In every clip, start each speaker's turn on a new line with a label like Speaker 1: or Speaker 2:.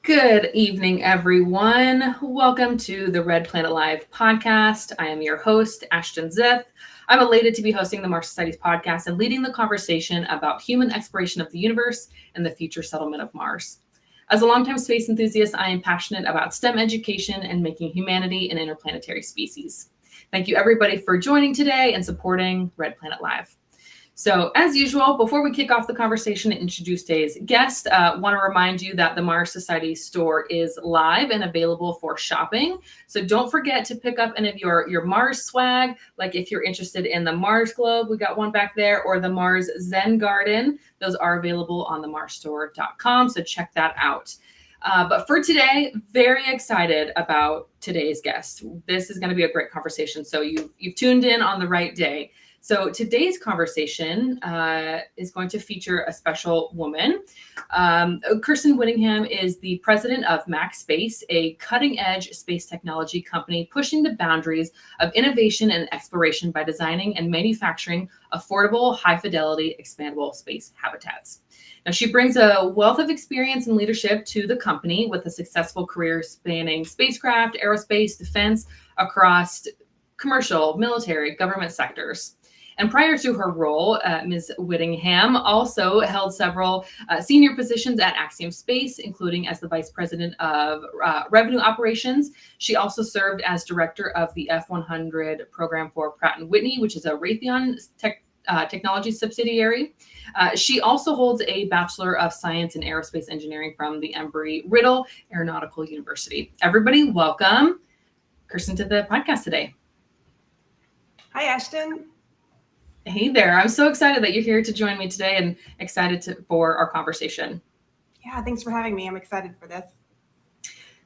Speaker 1: Good evening, everyone. Welcome to the Red Planet Live podcast. I am your host, Ashton Zith. I'm elated to be hosting the Mars Society's podcast and leading the conversation about human exploration of the universe and the future settlement of Mars. As a longtime space enthusiast, I am passionate about STEM education and making humanity an interplanetary species. Thank you, everybody, for joining today and supporting Red Planet Live. So as usual, before we kick off the conversation and introduce today's guest, want to remind you that the Mars Society store is live and available for shopping. So don't forget to pick up any of your Mars swag, like if you're interested in the Mars Globe, we got one back there, or the Mars Zen Garden. Those are available on the marsstore.com, so check that out. But for today, very excited about today's guest. This is going to be a great conversation, so you've tuned in on the right day. So today's conversation is going to feature a special woman. Kirsten Whittingham is the president of Max Space, a cutting-edge space technology company pushing the boundaries of innovation and exploration by designing and manufacturing affordable, high-fidelity, expandable space habitats. Now, she brings a wealth of experience and leadership to the company with a successful career spanning spacecraft, aerospace, defense across commercial, military, government sectors. And prior to her role, Ms. Whittingham also held several senior positions at Axiom Space, including as the Vice President of Revenue Operations. She also served as Director of the F-100 program for Pratt & Whitney, which is a Raytheon technology subsidiary. She also holds a Bachelor of Science in Aerospace Engineering from the Embry-Riddle Aeronautical University. Everybody, welcome Kirsten to the podcast today.
Speaker 2: Hi, Ashton.
Speaker 1: Hey there. I'm so excited that you're here to join me today and excited for our conversation.
Speaker 2: Yeah, thanks for having me. I'm excited for this.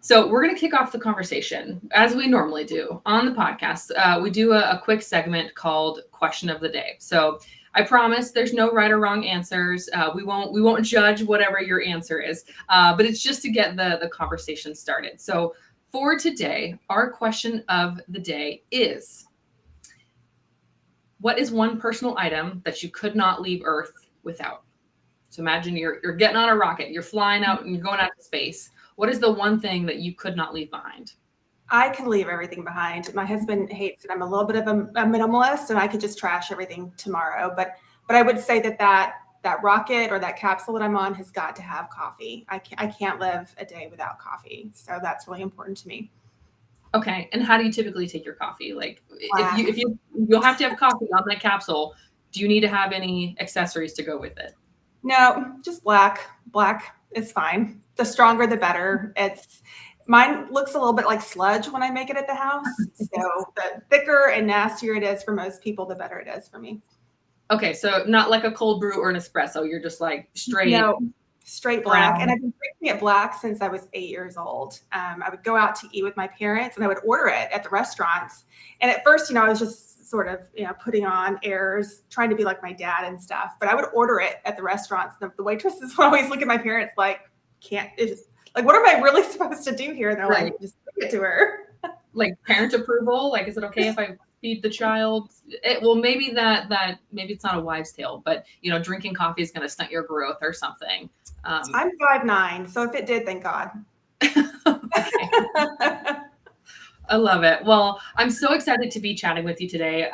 Speaker 1: So we're going to kick off the conversation as we normally do on the podcast. We do a quick segment called Question of the Day. So I promise there's no right or wrong answers. We won't judge whatever your answer is, but it's just to get the conversation started. So for today, our question of the day is: what is one personal item that you could not leave Earth without? So imagine you're getting on a rocket, you're flying out and you're going out to space. What is the one thing that you could not leave behind?
Speaker 2: I can leave everything behind. My husband hates that I'm a little bit of a minimalist and I could just trash everything tomorrow. But I would say that rocket or that capsule that I'm on has got to have coffee. I can't live a day without coffee. So that's really important to me.
Speaker 1: Okay. And how do you typically take your coffee? Like if you'll have to have coffee on that capsule, do you need to have any accessories to go with it?
Speaker 2: No, just black. Black is fine. The stronger, the better. Mine looks a little bit like sludge when I make it at the house. So the thicker and nastier it is for most people, the better it is for me.
Speaker 1: Okay. So not like a cold brew or an espresso. You're just like straight.
Speaker 2: No. Straight black. And I've been drinking it black since I was 8 years old. I would go out to eat with my parents and I would order it at the restaurants. And at first, I was just sort of, putting on airs, trying to be like my dad and stuff. But I would order it at the restaurants. The waitresses would always look at my parents like, what am I really supposed to do here? And they're like, just give it to her.
Speaker 1: Like parent approval? Like, is it okay if I feed the child? Maybe maybe it's not a wives' tale, but drinking coffee is going to stunt your growth or something.
Speaker 2: I'm 5'9", so if it did, thank God.
Speaker 1: I love it. Well, I'm so excited to be chatting with you today.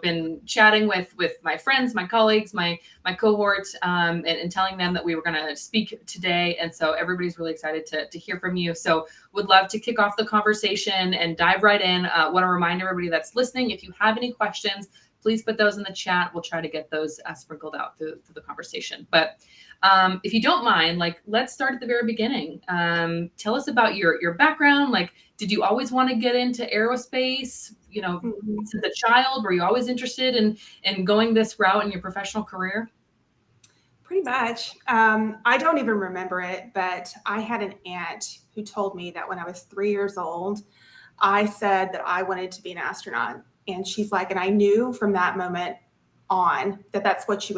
Speaker 1: Been chatting with my friends, my colleagues, my cohort, and telling them that we were going to speak today. And so everybody's really excited to hear from you. So would love to kick off the conversation and dive right in. Want to remind everybody that's listening, if you have any questions, please put those in the chat. We'll try to get those sprinkled out through the conversation. But if you don't mind, let's start at the very beginning. Tell us about your background. Did you always want to get into aerospace? Since a child, were you always interested in going this route in your professional career?
Speaker 2: Pretty much. I don't even remember it, but I had an aunt who told me that when I was 3 years old, I said that I wanted to be an astronaut. And she's like, and I knew from that moment on that that's what you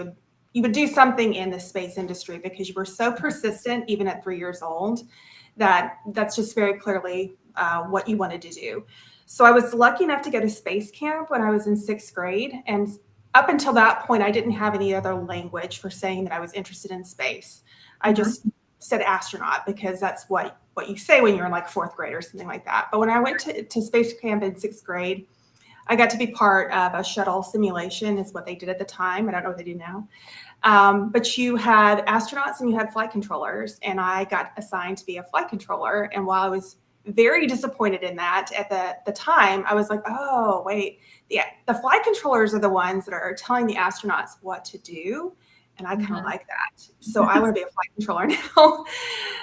Speaker 2: would do something in the space industry because you were so persistent, even at 3 years old, that's just very clearly what you wanted to do. So I was lucky enough to go to space camp when I was in 6th grade. And up until that point, I didn't have any other language for saying that I was interested in space. I just said astronaut because that's what you say when you're in like fourth grade or something like that. But when I went to space camp in sixth grade, I got to be part of a shuttle simulation is what they did at the time. I don't know what they do now. But you had astronauts and you had flight controllers, and I got assigned to be a flight controller. And while I was very disappointed in that at the time, I was like, oh, wait, the flight controllers are the ones that are telling the astronauts what to do. And I kind of like that. So I want to be a flight controller now.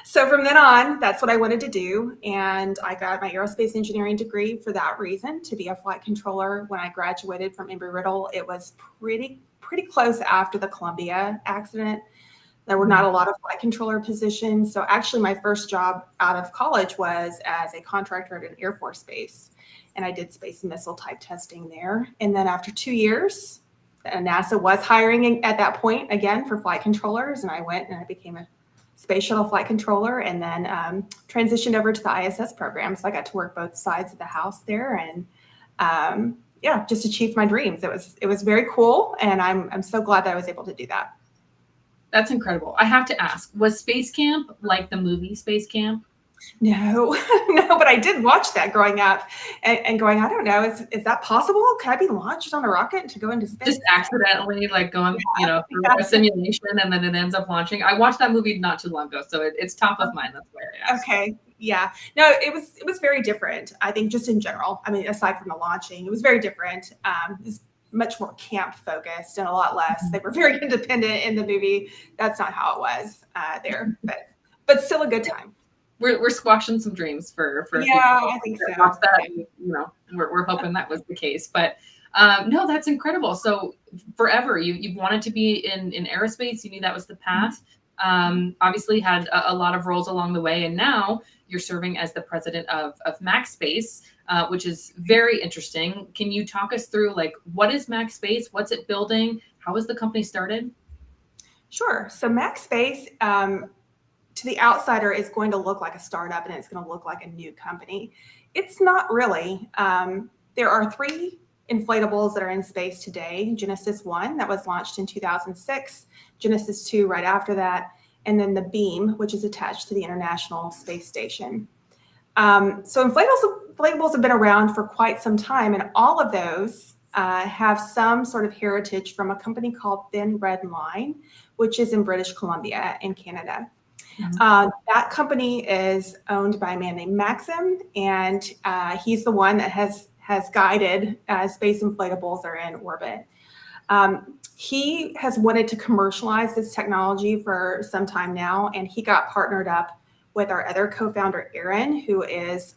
Speaker 2: So from then on, that's what I wanted to do. And I got my aerospace engineering degree for that reason, to be a flight controller. When I graduated from Embry-Riddle, it was pretty close after the Columbia accident. There were not a lot of flight controller positions. So actually my first job out of college was as a contractor at an Air Force base. And I did space and missile type testing there. And then after 2 years, NASA was hiring at that point again for flight controllers. And I went and I became a space shuttle flight controller, and then transitioned over to the ISS program. So I got to work both sides of the house there, and just achieved my dreams. It was very cool. And I'm so glad that I was able to do that.
Speaker 1: That's incredible. I have to ask, was Space Camp like the movie Space Camp?
Speaker 2: No, but I did watch that growing up and going, I don't know, is that possible? Can I be launched on a rocket to go into space?
Speaker 1: Just accidentally like going, through a simulation and then it ends up launching. I watched that movie not too long ago, so it's top of mind. That's why I asked.
Speaker 2: Okay. Yeah. No, it was very different. I think just in general, I mean, aside from the launching, it was very different. It was much more camp focused and a lot less. They were very independent in the movie. That's not how it was there, but still a good time.
Speaker 1: We're squashing some dreams for
Speaker 2: I think so.
Speaker 1: Watch that, we're hoping that was the case. But no, that's incredible. So forever you wanted to be in aerospace. You knew that was the path. Obviously had a lot of roles along the way, and now you're serving as the president of MaxSpace, which is very interesting. Can you talk us through like what is MaxSpace? What's it building? How was the company started?
Speaker 2: Sure. So MaxSpace, to the outsider, is going to look like a startup and it's going to look like a new company. It's not really. There are 3 inflatables that are in space today. Genesis 1 that was launched in 2006, Genesis 2 right after that, and then the Beam, which is attached to the International Space Station. So inflatables have been around for quite some time, and all of those have some sort of heritage from a company called Thin Red Line, which is in British Columbia in Canada. That company is owned by a man named Maxim, and he's the one that has guided space inflatables are in orbit. He has wanted to commercialize this technology for some time now, and he got partnered up with our other co-founder, Aaron, who is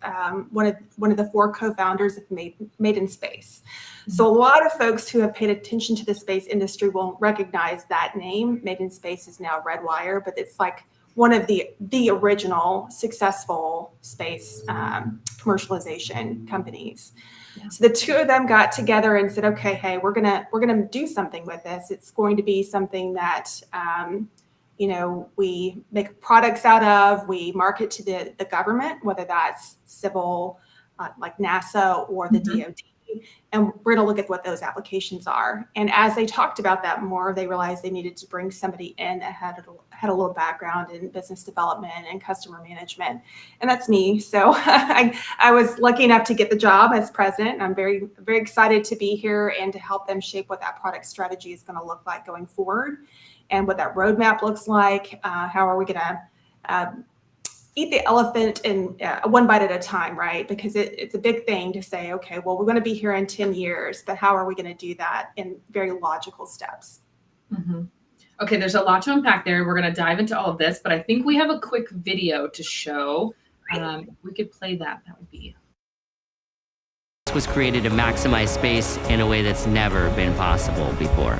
Speaker 2: one of the 4 co-founders of Made in Space. So a lot of folks who have paid attention to the space industry will recognize that name. Made in Space is now Redwire, but it's like one of the original successful space commercialization companies. Yeah. So the 2 of them got together and said, okay, hey, we're gonna do something with this. It's going to be something that we make products out of, we market to the government, whether that's civil, like NASA or the DoD. And we're going to look at what those applications are. And as they talked about that more, they realized they needed to bring somebody in that had a little background in business development and customer management. And that's me. So I was lucky enough to get the job as president. And I'm very, very excited to be here and to help them shape what that product strategy is going to look like going forward and what that roadmap looks like. How are we going to eat the elephant in one bite at a time, right? Because it's a big thing to say, okay, well, we're going to be here in 10 years, but how are we going to do that in very logical steps?
Speaker 1: Mm-hmm. Okay, there's a lot to unpack there. We're going to dive into all of this, but I think we have a quick video to show. We could play that. That would be.
Speaker 3: This was created to maximize space in a way that's never been possible before.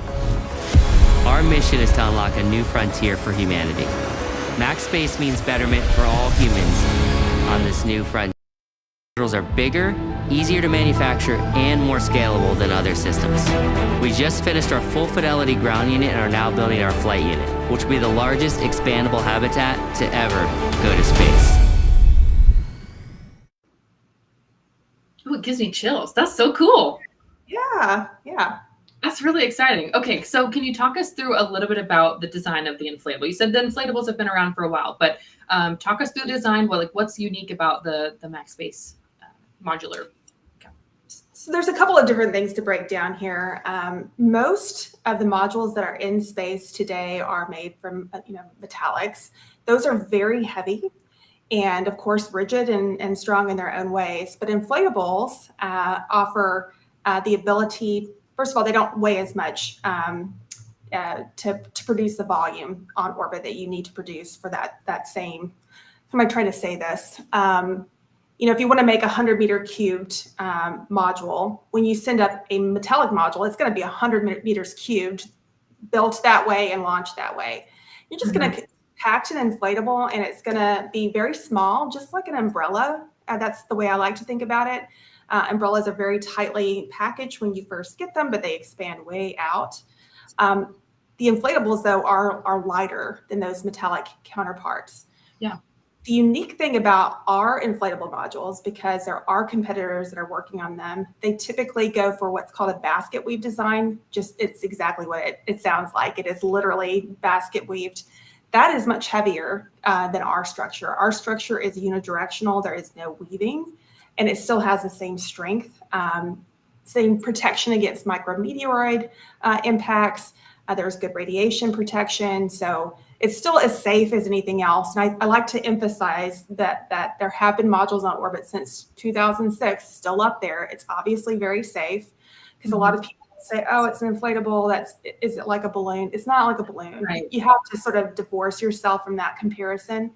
Speaker 3: Our mission is to unlock a new frontier for humanity. MaxSpace means betterment for all humans on this new frontier. Models are bigger, easier to manufacture, and more scalable than other systems. We just finished our full fidelity ground unit and are now building our flight unit, which will be the largest expandable habitat to ever go to space.
Speaker 1: Oh, it gives me chills. That's so cool.
Speaker 2: Yeah.
Speaker 1: That's really exciting. Okay, so can you talk us through a little bit about the design of the inflatable? You said the inflatables have been around for a while, but talk us through the design. Well, like what's unique about the MaxSpace modular?
Speaker 2: So there's a couple of different things to break down here. Most of the modules that are in space today are made from metallics. Those are very heavy and of course rigid and strong in their own ways. But inflatables offer the ability, first of all, they don't weigh as much to produce the volume on orbit that you need to produce for that same, how am I trying to say this? If you want to make a 100-meter cubed module, when you send up a metallic module, it's going to be 100 meters cubed, built that way and launched that way. You're just going to pack an inflatable, and it's going to be very small, just like an umbrella. That's the way I like to think about it. Umbrellas are very tightly packaged when you first get them, but they expand way out. The inflatables, though, are lighter than those metallic counterparts.
Speaker 1: Yeah.
Speaker 2: The unique thing about our inflatable modules, because there are competitors that are working on them, they typically go for what's called a basket weave design. It's exactly what it sounds like. It is literally basket weaved. That is much heavier than our structure. Our structure is unidirectional. There is no weaving, and it still has the same strength, same protection against micrometeoroid impacts. There's good radiation protection. So it's still as safe as anything else. And I like to emphasize that there have been modules on orbit since 2006, still up there. It's obviously very safe, because a lot of people say, oh, it's an inflatable. Is it like a balloon? It's not like a balloon.
Speaker 1: Right.
Speaker 2: You have to sort of divorce yourself from that comparison.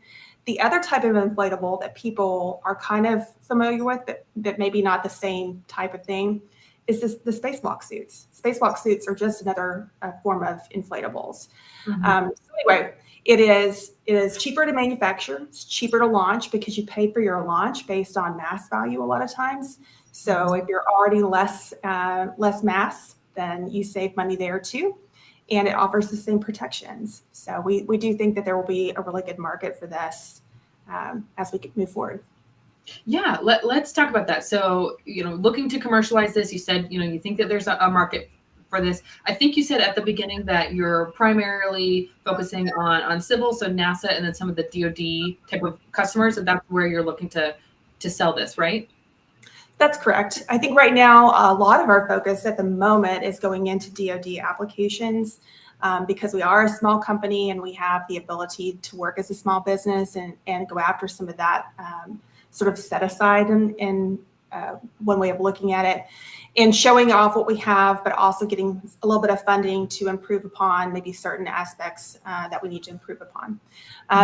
Speaker 2: The other type of inflatable that people are kind of familiar with, but maybe not the same type of thing, is the spacewalk suits. Spacewalk suits are just another form of inflatables. So anyway, it is cheaper to manufacture. It's cheaper to launch because you pay for your launch based on mass value a lot of times. So if you're already less mass, then you save money there too. And it offers the same protections. So we do think that there will be a really good market for this as we move forward.
Speaker 1: Yeah, let's talk about that. So, looking to commercialize this, you said, you think that there's a market for this. I think you said at the beginning that you're primarily focusing on civil, so NASA, and then some of the DoD type of customers, and that's where you're looking to sell this, right?
Speaker 2: That's correct. I think right now, a lot of our focus at the moment is going into DoD applications because we are a small company and we have the ability to work as a small business and go after some of that sort of set aside in one way of looking at it, and showing off what we have, but also getting a little bit of funding to improve upon maybe certain aspects that we need to improve upon.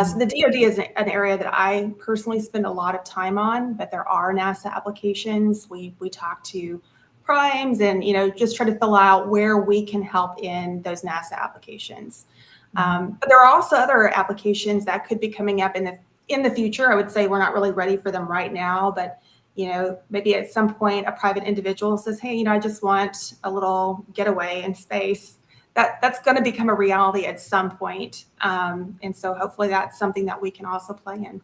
Speaker 2: So the DoD is an area that I personally spend a lot of time on, but there are NASA applications. We talk to primes and just try to fill out where we can help in those NASA applications. But there are also other applications that could be coming up in the future. I would say we're not really ready for them right now, but maybe at some point a private individual says, hey, I just want a little getaway in space. That's going to become a reality at some point. And so hopefully that's something that we can also play in.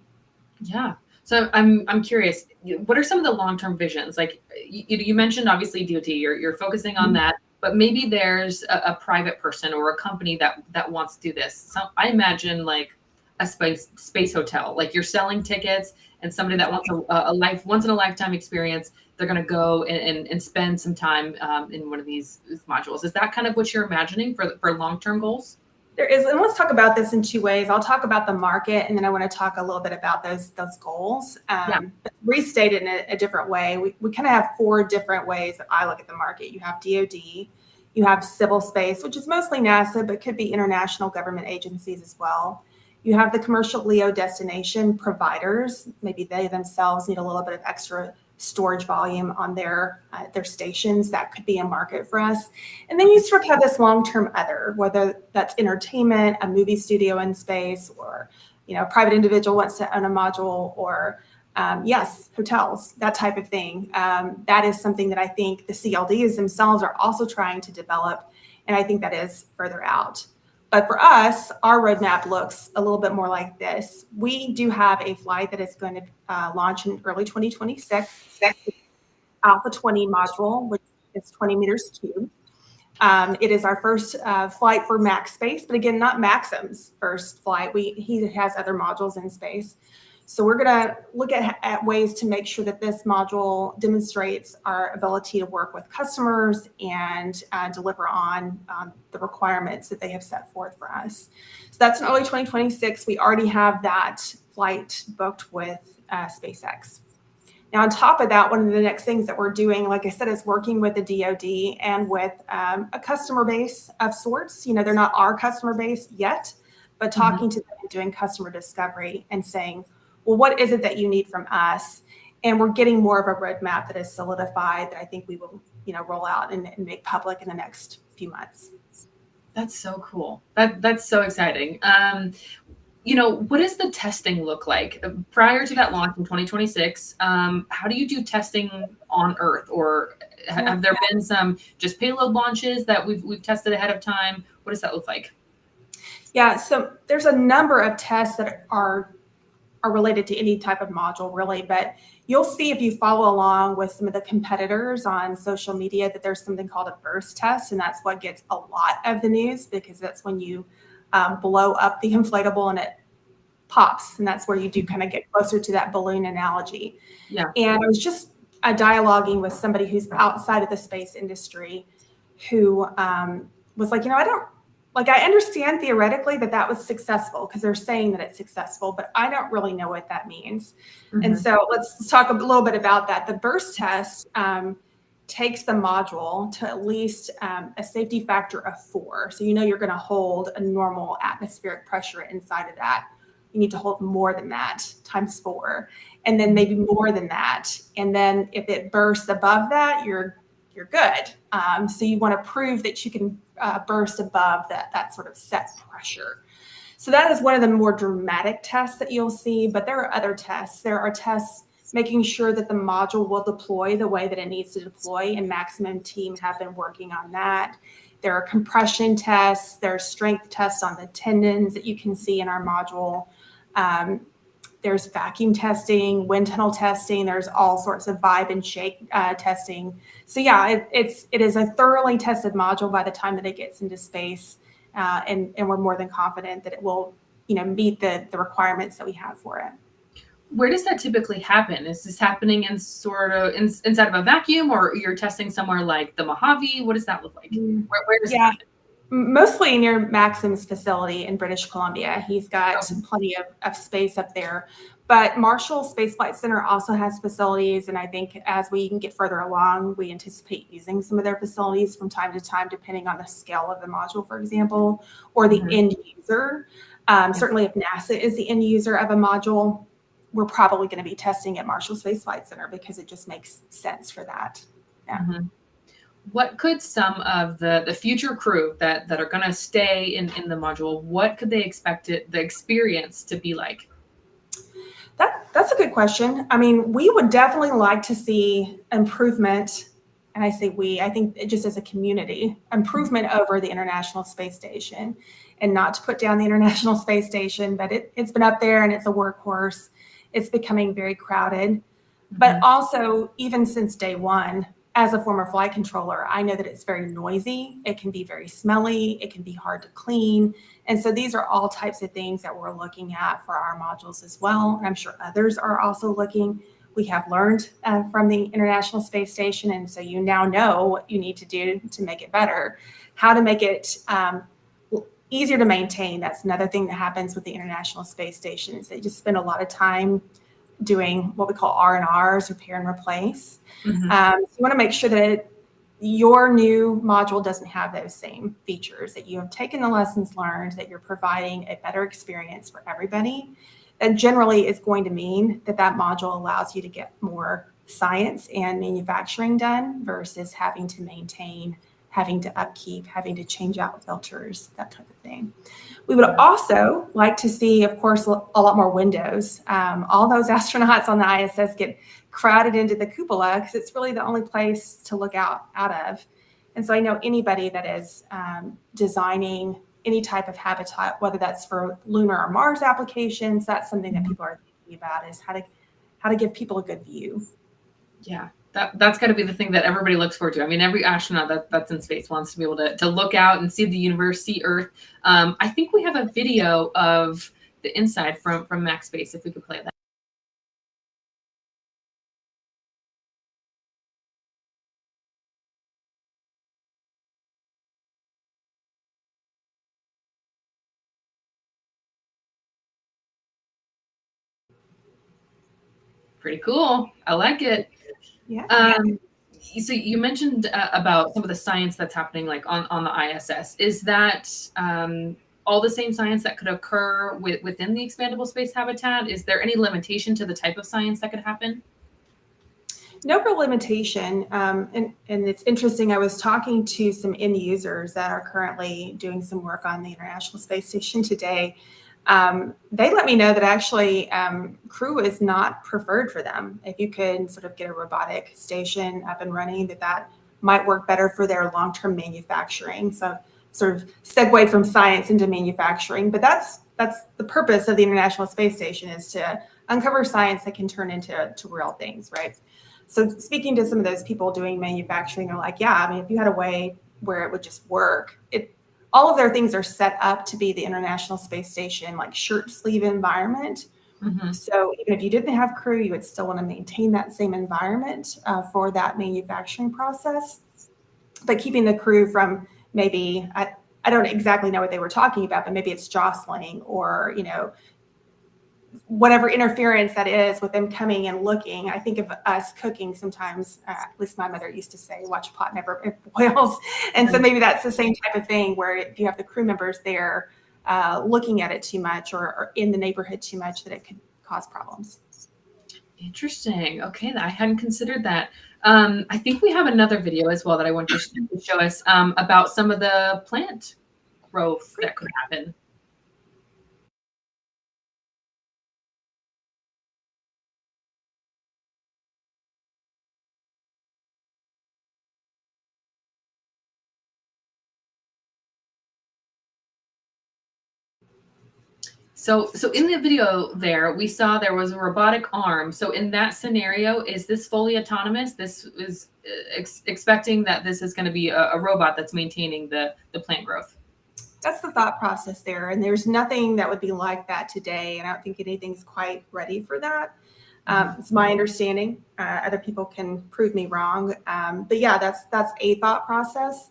Speaker 1: Yeah. So I'm curious, what are some of the long-term visions? Like you mentioned, obviously DoD, you're focusing on that, but maybe there's a private person or a company that wants to do this. So I imagine like a space hotel, like you're selling tickets, and somebody that wants a once in a lifetime experience, they're going to go and spend some time in one of these modules. Is that kind of what you're imagining for long-term goals?
Speaker 2: There is, and let's talk about this in two ways. I'll talk about the market, and then I want to talk a little bit about those goals. But restate it in a different way. We kind of have four different ways that I look at the market. You have DoD, you have civil space, which is mostly NASA, but could be international government agencies as well. You have the commercial LEO destination providers. Maybe they themselves need a little bit of extra storage volume on their stations. That could be a market for us. And then you sort of have this long-term other, whether that's entertainment, a movie studio in space, or a private individual wants to own a module, or hotels, that type of thing. That is something that I think the CLDs themselves are also trying to develop, and I think that is further out. But for us, our roadmap looks a little bit more like this. We do have a flight that is going to launch in early 2026, Alpha 20 module, which is 20 meters cubed. It is our first flight for Max Space, but again, not Maxim's first flight. He has other modules in space. So we're going to look at ways to make sure that this module demonstrates our ability to work with customers and deliver on the requirements that they have set forth for us. So that's in early 2026. We already have that flight booked with SpaceX. Now, on top of that, one of the next things that we're doing, like I said, is working with the DoD and with a customer base of sorts. You know, they're not our customer base yet, but talking to them and doing customer discovery and saying, well, what is it that you need from us? And we're getting more of a roadmap that is solidified that I think we will, roll out and make public in the next few months.
Speaker 1: That's so cool. That's so exciting. What does the testing look like prior to that launch in 2026? How do you do testing on Earth, or have there been some just payload launches that we've tested ahead of time? What does that look like?
Speaker 2: Yeah, so there's a number of tests that are related to any type of module, really, but you'll see if you follow along with some of the competitors on social media that there's something called a burst test, and that's what gets a lot of the news, because that's when you blow up the inflatable and it pops, and that's where you do kind of get closer to that balloon analogy.
Speaker 1: Yeah.
Speaker 2: And I was just dialoguing with somebody who's outside of the space industry who was like, I understand theoretically that was successful because they're saying that it's successful, but I don't really know what that means. And so let's talk a little bit about that. The burst test takes the module to at least a safety factor of 4. So you're going to hold a normal atmospheric pressure inside of that. You need to hold more than that, times 4, and then maybe more than that. And then if it bursts above that, you're good. So you want to prove that you can burst above that sort of set pressure. So that is one of the more dramatic tests that you'll see, but there are other tests. There are tests making sure that the module will deploy the way that it needs to deploy, and Maximum team have been working on that. There are compression tests. There's strength tests on the tendons that you can see in our module. There's vacuum testing, wind tunnel testing. There's all sorts of vibe and shake testing. So yeah, it is a thoroughly tested module by the time that it gets into space, and we're more than confident that it will, meet the requirements that we have for it.
Speaker 1: Where does that typically happen? Is this happening in inside of a vacuum, or you're testing somewhere like the Mojave? What does that look like? Where does it happen?
Speaker 2: Mostly near Maxim's facility in British Columbia. He's got plenty of space up there. But Marshall Space Flight Center also has facilities, and I think as we can get further along, we anticipate using some of their facilities from time to time, depending on the scale of the module, for example, or the end user. Certainly if NASA is the end user of a module, we're probably going to be testing at Marshall Space Flight Center because it just makes sense for that. Yeah.
Speaker 1: What could some of the future crew that are going to stay in the module, what could they expect the experience to be like?
Speaker 2: That's a good question. I mean, we would definitely like to see improvement, and I say we, I think just as a community, improvement over the International Space Station. And not to put down the International Space Station, but it's been up there and it's a workhorse. It's becoming very crowded. But also, even since day one, as a former flight controller, I know that it's very noisy. It can be very smelly. It can be hard to clean. And so these are all types of things that we're looking at for our modules as well. And I'm sure others are also looking. We have learned from the International Space Station. And so you now know what you need to do to make it better, how to make it easier to maintain. That's another thing that happens with the International Space Station is they just spend a lot of time doing what we call R&Rs, repair and replace. So you want to make sure that your new module doesn't have those same features, that you have taken the lessons learned, that you're providing a better experience for everybody. That generally is going to mean that module allows you to get more science and manufacturing done versus having to maintain, having to upkeep, having to change out filters, that type of thing. We would also like to see, of course, a lot more windows. All those astronauts on the ISS get crowded into the cupola because it's really the only place to look out of. And so I know anybody that is designing any type of habitat, whether that's for lunar or Mars applications, that's something that people are thinking about, is how to give people a good view.
Speaker 1: Yeah. That's got to be the thing that everybody looks forward to. I mean, every astronaut that's in space wants to be able to look out and see the universe, see Earth. I think we have a video of the inside from Max Space, if we could play that. Pretty cool. I like it.
Speaker 2: Yeah.
Speaker 1: So you mentioned about some of the science that's happening like on the ISS. Is that all the same science that could occur within the expandable space habitat? Is there any limitation to the type of science that could happen?
Speaker 2: No real limitation. And it's interesting. I was talking to some end users that are currently doing some work on the International Space Station today. They let me know that actually crew is not preferred for them. If you could sort of get a robotic station up and running, that might work better for their long-term manufacturing. So sort of segued from science into manufacturing, but that's the purpose of the International Space Station, is to uncover science that can turn into real things, right? So speaking to some of those people doing manufacturing, they're like, yeah, I mean, if you had a way where it would just work, all of their things are set up to be the International Space Station, like shirt sleeve environment. Mm-hmm. So even if you didn't have crew, you would still want to maintain that same environment for that manufacturing process. But keeping the crew from maybe, I don't exactly know what they were talking about, but maybe it's jostling or, whatever interference that is with them coming and looking. I think of us cooking sometimes, at least my mother used to say, watch pot never boils. And so maybe that's the same type of thing, where if you have the crew members there looking at it too much or in the neighborhood too much, that it could cause problems.
Speaker 1: Interesting. Okay, I hadn't considered that. I think we have another video as well that I want to show us about some of the plant growth that could happen. So in the video there, we saw there was a robotic arm. So in that scenario, is this fully autonomous? This is expecting that this is going to be a robot that's maintaining the plant growth.
Speaker 2: That's the thought process there. And there's nothing that would be like that today. And I don't think anything's quite ready for that. It's my understanding. Other people can prove me wrong. But yeah, that's a thought process.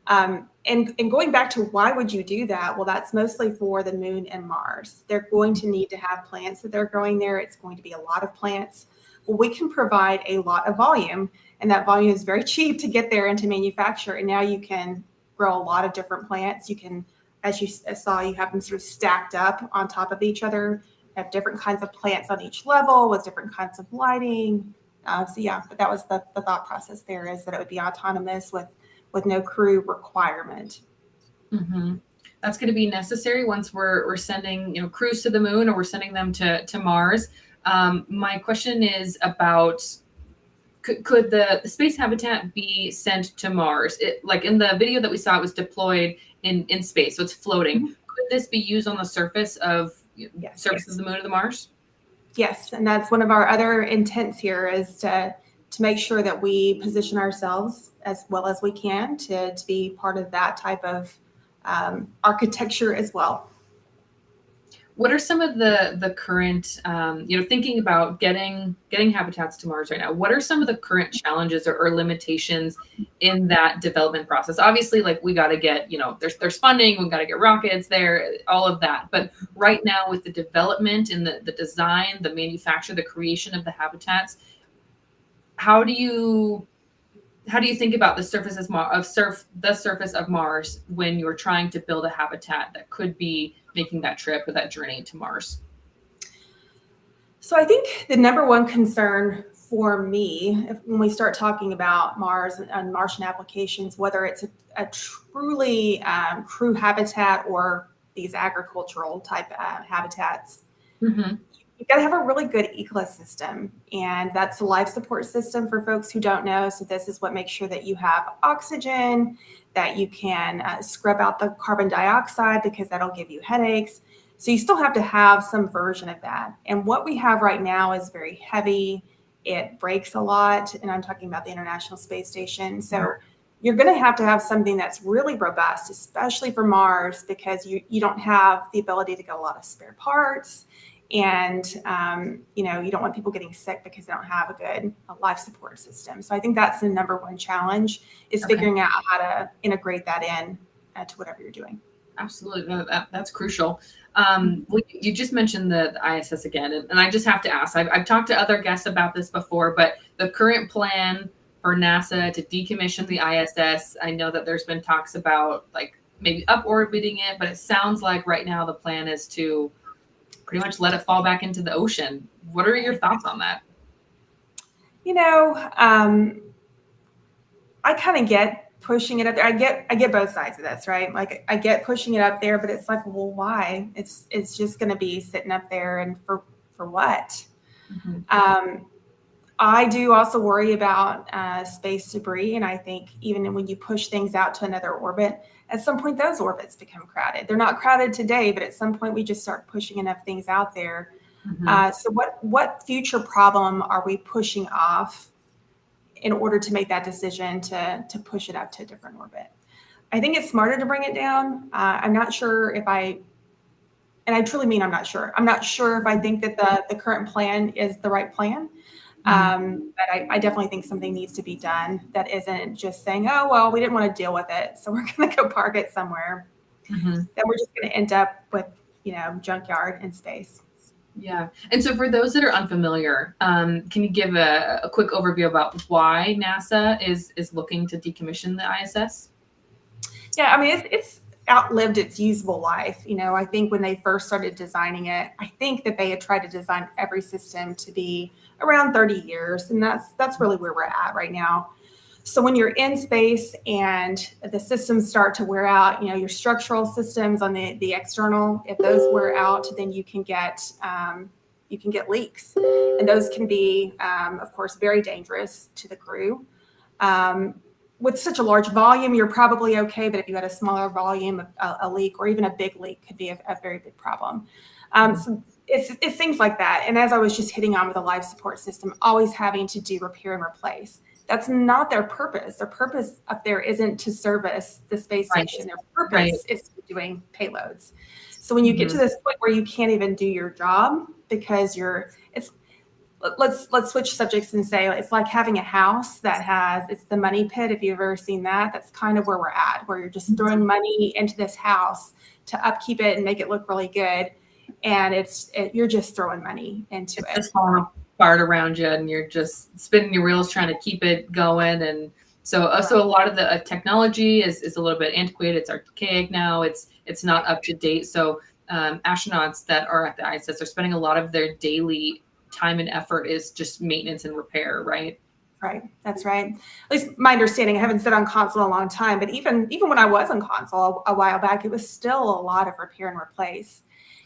Speaker 2: And going back to why would you do that? Well, that's mostly for the moon and Mars. They're going to need to have plants that they're growing there. It's going to be a lot of plants. Well, we can provide a lot of volume, and that volume is very cheap to get there and to manufacture. And now you can grow a lot of different plants. You can, as you saw, you have them sort of stacked up on top of each other, have different kinds of plants on each level with different kinds of lighting. So yeah, but that was the thought process there, is that it would be autonomous with no crew requirement.
Speaker 1: Mm-hmm. That's going to be necessary once we're sending crews to the moon, or we're sending them to Mars. My question is about, could the space habitat be sent to Mars? Like in the video that we saw, it was deployed in space, so it's floating. Mm-hmm. Could this be used on the surface of of the moon or the Mars?
Speaker 2: Yes, and that's one of our other intents here, is to make sure that we position ourselves as well as we can to be part of that type of architecture as well.
Speaker 1: What are some of the current, thinking about getting habitats to Mars right now, what are some of the current challenges or limitations in that development process? Obviously, like, we got to get, there's funding, we got to get rockets there, all of that. But right now, with the development and the design, the manufacture, the creation of the habitats, how do you think about the surface of Mars when you're trying to build a habitat that could be making that trip or that journey to Mars?
Speaker 2: So I think the number one concern for me, when we start talking about Mars and Martian applications, whether it's a truly crew habitat or these agricultural type habitats, mm-hmm. You've got to have a really good ecosystem, and that's a life support system for folks who don't know. So this is what makes sure that you have oxygen, that you can scrub out the carbon dioxide, because that'll give you headaches. So you still have to have some version of that. And what we have right now is very heavy It breaks a lot, and I'm talking about the International Space Station. So you're going to have something that's really robust, especially for Mars, because you don't have the ability to get a lot of spare parts. And, you don't want people getting sick because they don't have a good life support system. So I think that's the number one challenge is figuring out how to integrate that in to whatever you're doing.
Speaker 1: Absolutely. That's crucial. You just mentioned the ISS again, and I just have to ask, I've talked to other guests about this before, but the current plan for NASA to decommission the ISS, I know that there's been talks about like maybe up orbiting it, but it sounds like right now the plan is to pretty much let it fall back into the ocean. What are your thoughts on that?
Speaker 2: I kind of get pushing it up there. I get both sides of this, right? Like I get pushing it up there, but it's like, well, why? It's just going to be sitting up there, and for what? Mm-hmm. I do also worry about space debris, and I think even when you push things out to another orbit, at some point those orbits become crowded. They're not crowded today, but at some point we just start pushing enough things out there. Mm-hmm. So what future problem are we pushing off in order to make that decision to push it up to a different orbit? I think it's smarter to bring it down. I'm not sure if and I truly mean I'm not sure. I'm not sure if I think that the current plan is the right plan. But I definitely think something needs to be done that isn't just saying, oh, well, we didn't want to deal with it, so we're going to go park it somewhere. Mm-hmm. Then we're just going to end up with, junkyard in space.
Speaker 1: Yeah. And so for those that are unfamiliar, can you give a quick overview about why NASA is looking to decommission the ISS?
Speaker 2: Yeah, I mean, it's outlived its usable life. I think when they first started designing it, I think that they had tried to design every system to be around 30 years. And that's really where we're at right now. So when you're in space and the systems start to wear out, your structural systems on the external, if those wear out, then you can get leaks. And those can be, of course, very dangerous to the crew. With such a large volume, you're probably okay. But if you had a smaller volume, a leak or even a big leak could be a very big problem. So it's things like that. And as I was just hitting on with the life support system, always having to do repair and replace. That's not their purpose. Their purpose up there isn't to service the space station. Their purpose is to doing payloads. So when you get to this point where you can't even do your job because let's switch subjects and say it's like having a house it's the money pit. If you've ever seen that, that's kind of where we're at, where you're just throwing money into this house to upkeep it and make it look really good. And you're just throwing money into it.
Speaker 1: It's falling apart around you, and you're just spinning your wheels trying to keep it going. And so a lot of the technology is a little bit antiquated. It's archaic now. It's not up to date. So astronauts that are at the ISS are spending a lot of their daily time and effort is just maintenance and repair, right?
Speaker 2: Right. That's right. At least my understanding, I haven't sat on console in a long time, but even when I was on console a while back, it was still a lot of repair and replace.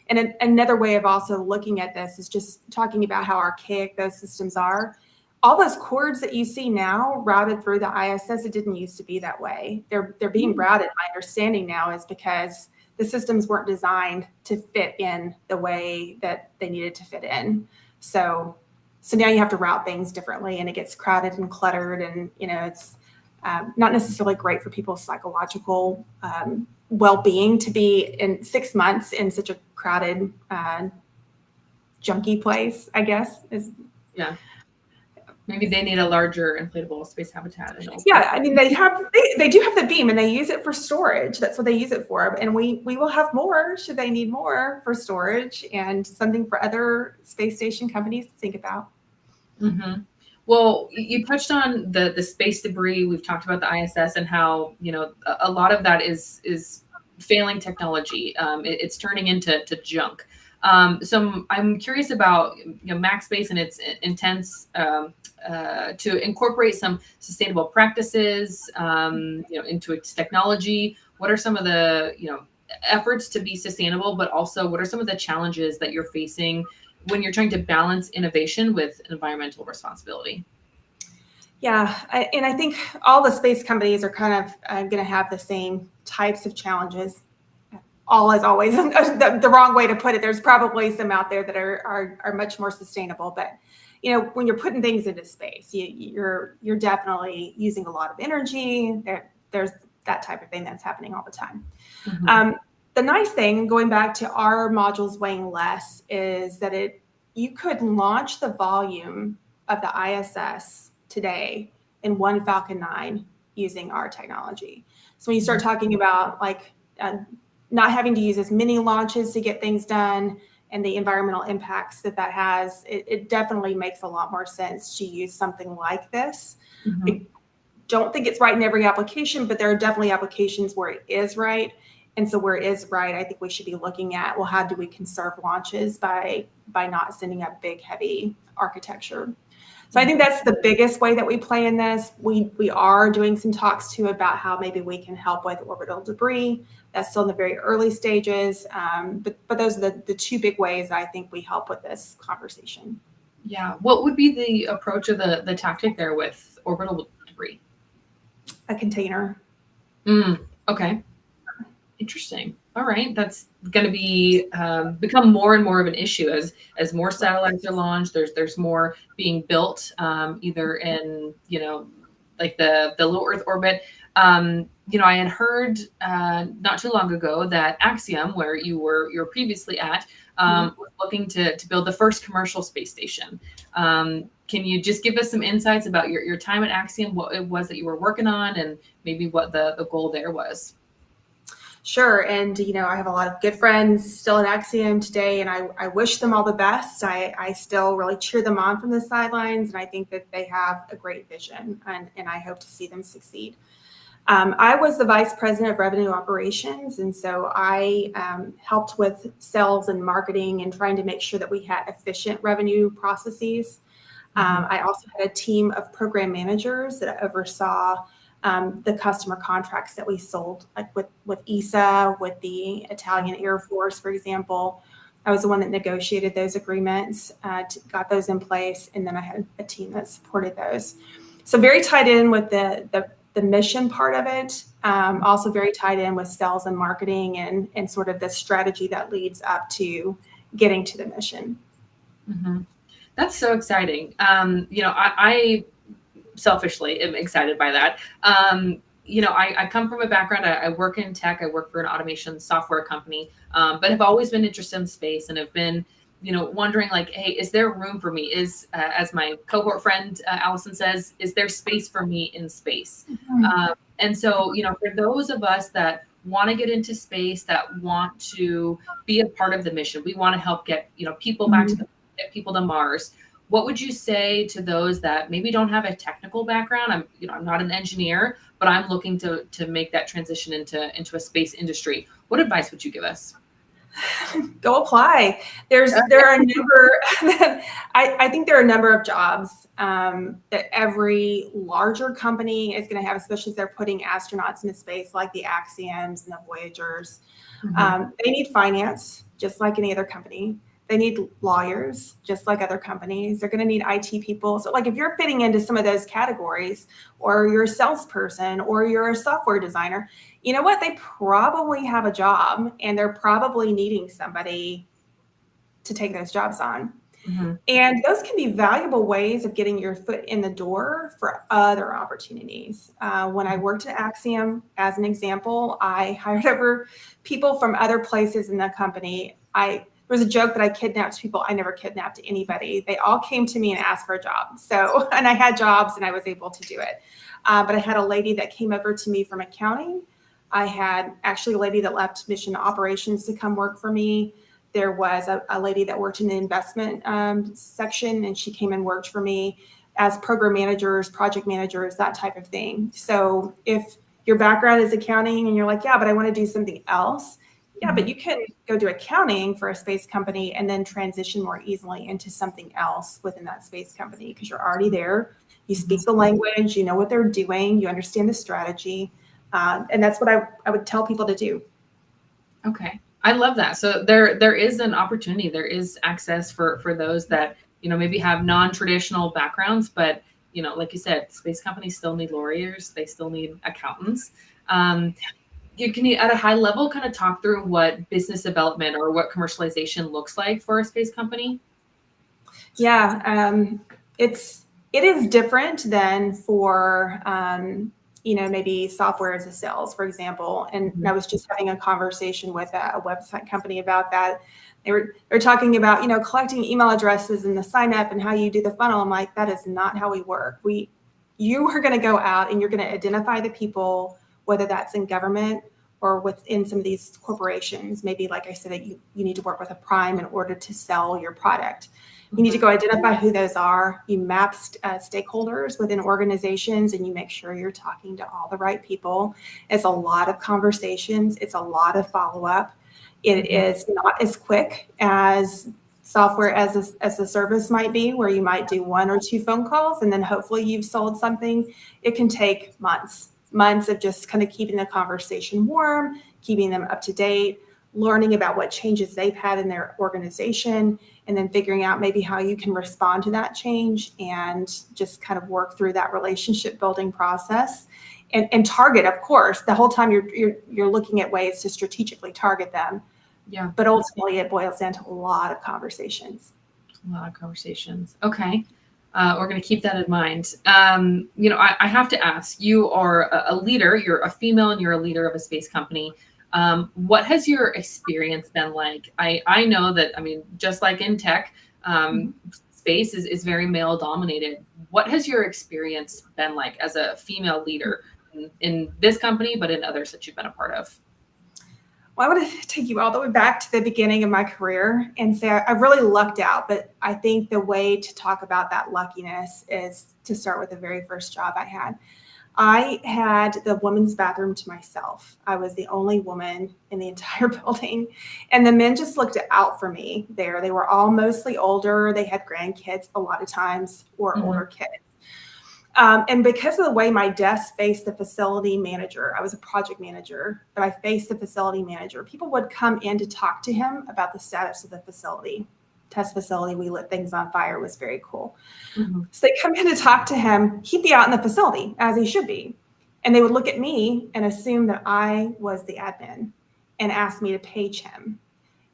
Speaker 2: And another way of also looking at this is just talking about how archaic those systems are. All those cords that you see now routed through the ISS, it didn't used to be that way. They're being routed. My understanding now is because the systems weren't designed to fit in the way that they needed to fit in. So now you have to route things differently, and it gets crowded and cluttered, and it's not necessarily great for people's psychological well-being to be in 6 months in such a crowded, junky place, I guess.
Speaker 1: Yeah. Maybe they need a larger inflatable space habitat.
Speaker 2: Yeah, I mean, they do have the beam, and they use it for storage. That's what they use it for. And we will have more should they need more for storage, and something for other space station companies to think about.
Speaker 1: Mm-hmm. Well, you touched on the space debris. We've talked about the ISS and how a lot of that is failing technology. It's turning into junk. So I'm curious about Max Space and its intents to incorporate some sustainable practices into its technology. What are some of the efforts to be sustainable, but also what are some of the challenges that you're facing when you're trying to balance innovation with environmental responsibility?
Speaker 2: Yeah, I think all the space companies are kind of going to have the same types of challenges. All is always the wrong way to put it. There's probably some out there that are much more sustainable, but when you're putting things into space, you're definitely using a lot of energy. There's that type of thing that's happening all the time.
Speaker 1: Mhm.
Speaker 2: The nice thing, going back to our modules weighing less, is that you could launch the volume of the ISS today in one Falcon 9 using our technology. So when you start talking about not having to use as many launches to get things done and the environmental impacts that has, it definitely makes a lot more sense to use something like this.
Speaker 1: Mhm.
Speaker 2: I don't think it's right in every application, but there are definitely applications where it is right. And so where it is right, I think we should be looking at, well, how do we conserve launches by not sending up big, heavy architecture? So I think that's the biggest way that we play in this. We are doing some talks too about how maybe we can help with orbital debris. That's still in the very early stages. But those are the two big ways I think we help with this conversation.
Speaker 1: Yeah. What would be the approach of the tactic there with orbital debris?
Speaker 2: A container.
Speaker 1: Okay. Interesting. All right. That's going to be become more and more of an issue as more satellites are launched. There's more being built, either in like the low Earth orbit. I had heard not too long ago that Axiom, where you were previously at, was looking to build the first commercial space station. Can you just give us some insights about your time at Axiom, what it was that you were working on, and maybe what the goal there was?
Speaker 2: Sure. And, I have a lot of good friends still at Axiom today, and I wish them all the best. I still really cheer them on from the sidelines, and I think that they have a great vision, and I hope to see them succeed. I was the vice president of revenue operations, and so I helped with sales and marketing and trying to make sure that we had efficient revenue processes. I also had a team of program managers that oversaw the customer contracts that we sold, like with ESA, with the Italian Air Force, for example. I was the one that negotiated those agreements, got those in place, and then I had a team that supported those. So very tied in with the mission part of it, also very tied in with sales and marketing and sort of the strategy that leads up to getting to the mission.
Speaker 1: Mm-hmm. That's so exciting. I selfishly am excited by that. I come from a background, I work in tech, I work for an automation software company, but have always been interested in space and have been, wondering like, hey, is there room for me? As my cohort friend, Allison says, is there space for me in space? And so, for those of us that want to get into space, that want to be a part of the mission, we want to help get, people back to get people to Mars. What would you say to those that maybe don't have a technical background? I'm not an engineer, but I'm looking to make that transition into a space industry. What advice would you give us?
Speaker 2: Go apply. There are a number. I think there are a number of jobs that every larger company is going to have, especially if they're putting astronauts into space, like the Axioms and the Voyagers. They need finance, just like any other company. They need lawyers, just like other companies. They're going to need IT people. So like if you're fitting into some of those categories, or you're a salesperson, or you're a software designer, you know what? They probably have a job, and they're probably needing somebody to take those jobs on. And those can be valuable ways of getting your foot in the door for other opportunities. When I worked at Axiom, as an example, I hired over people from other places in the company. There was a joke that I kidnapped people. I never kidnapped anybody. They all came to me and asked for a job. So, and I had jobs and I was able to do it. But I had a lady that came over to me from accounting. I had actually a lady that left mission operations to come work for me. There was a lady that worked in the investment section, and she came and worked for me as program managers, project managers, that type of thing. So if your background is accounting and you're like, yeah, but I want to do something else. Yeah, but you can go do accounting for a space company and then transition more easily into something else within that space company because you're already there. You speak the language, you know what they're doing, you understand the strategy. And that's what I would tell people to do.
Speaker 1: Okay. I love that. So there is an opportunity. There is access for those that, maybe have non-traditional backgrounds, but, like you said, space companies still need lawyers. They still need accountants. Can you, at a high level, kind of talk through what business development or what commercialization looks like for a space company?
Speaker 2: Yeah, it is different than for maybe software as a sales, for example. And I was just having a conversation with a website company about that. They're talking about collecting email addresses and the sign up and how you do the funnel. I'm like, that is not how we work. You are going to go out and you're going to identify the people, whether that's in government or within some of these corporations. Maybe, like I said, you need to work with a prime in order to sell your product. You need to go identify who those are. You map stakeholders within organizations, and you make sure you're talking to all the right people. It's a lot of conversations. It's a lot of follow-up. It is not as quick as software as a service might be, where you might do 1 or 2 phone calls, and then hopefully you've sold something. It can take months of just kind of keeping the conversation warm, keeping them up to date, learning about what changes they've had in their organization, and then figuring out maybe how you can respond to that change and just kind of work through that relationship building process and target, of course, the whole time you're looking at ways to strategically target them.
Speaker 1: Yeah.
Speaker 2: But ultimately it boils down to a lot of conversations.
Speaker 1: A lot of conversations. Okay. We're going to keep that in mind. I have to ask, you are a leader, you're a female and you're a leader of a space company. What has your experience been like? I know that, just like in tech, space is very male dominated. What has your experience been like as a female leader in this company, but in others that you've been a part of?
Speaker 2: Well, I want to take you all the way back to the beginning of my career and say I really lucked out, but I think the way to talk about that luckiness is to start with the very first job I had. I had the women's bathroom to myself. I was the only woman in the entire building, and the men just looked out for me there. They were all mostly older. They had grandkids a lot of times, or older kids. And because of the way my desk faced the facility manager, I was a project manager, but I faced the facility manager. People would come in to talk to him about the status of the facility. Test facility, we lit things on fire. It was very cool. So they come in to talk to him. He'd be out in the facility, as he should be. And they would look at me and assume that I was the admin and ask me to page him.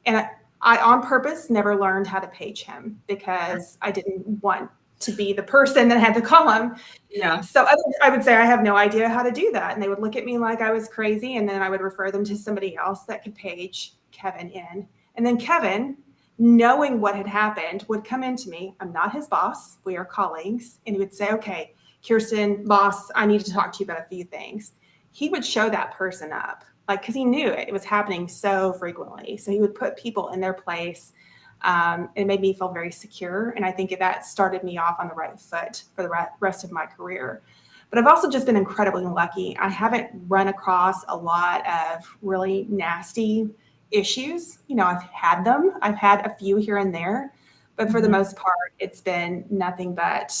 Speaker 2: And I on purpose, never learned how to page him because I didn't want to be the person that had to call him.
Speaker 1: Yeah.
Speaker 2: So I would say, I have no idea how to do that. And they would look at me like I was crazy. And then I would refer them to somebody else that could page Kevin in. And then Kevin, knowing what had happened, would come into me. I'm not his boss. We are colleagues. And he would say, okay, Kirsten, boss, I need to talk to you about a few things. He would show that person up, because he knew it was happening so frequently. So he would put people in their place. It made me feel very secure. And I think that started me off on the right foot for the rest of my career. But I've also just been incredibly lucky. I haven't run across a lot of really nasty issues. I've had them. I've had a few here and there. But for the most part, it's been nothing but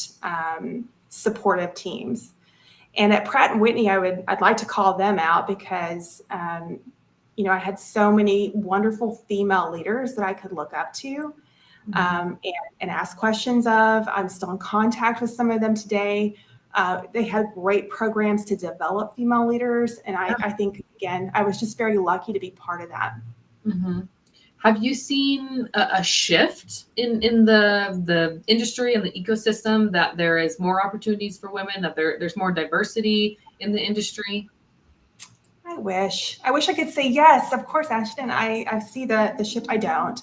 Speaker 2: supportive teams. And at Pratt & Whitney, I'd like to call them out because I had so many wonderful female leaders that I could look up to and ask questions of. I'm still in contact with some of them today. They had great programs to develop female leaders. And I think, again, I was just very lucky to be part of that.
Speaker 1: Have you seen a shift in the industry and the ecosystem, that there is more opportunities for women, that there's more diversity in the industry?
Speaker 2: I wish I could say yes. Of course, Ashton, I see the shift. I don't.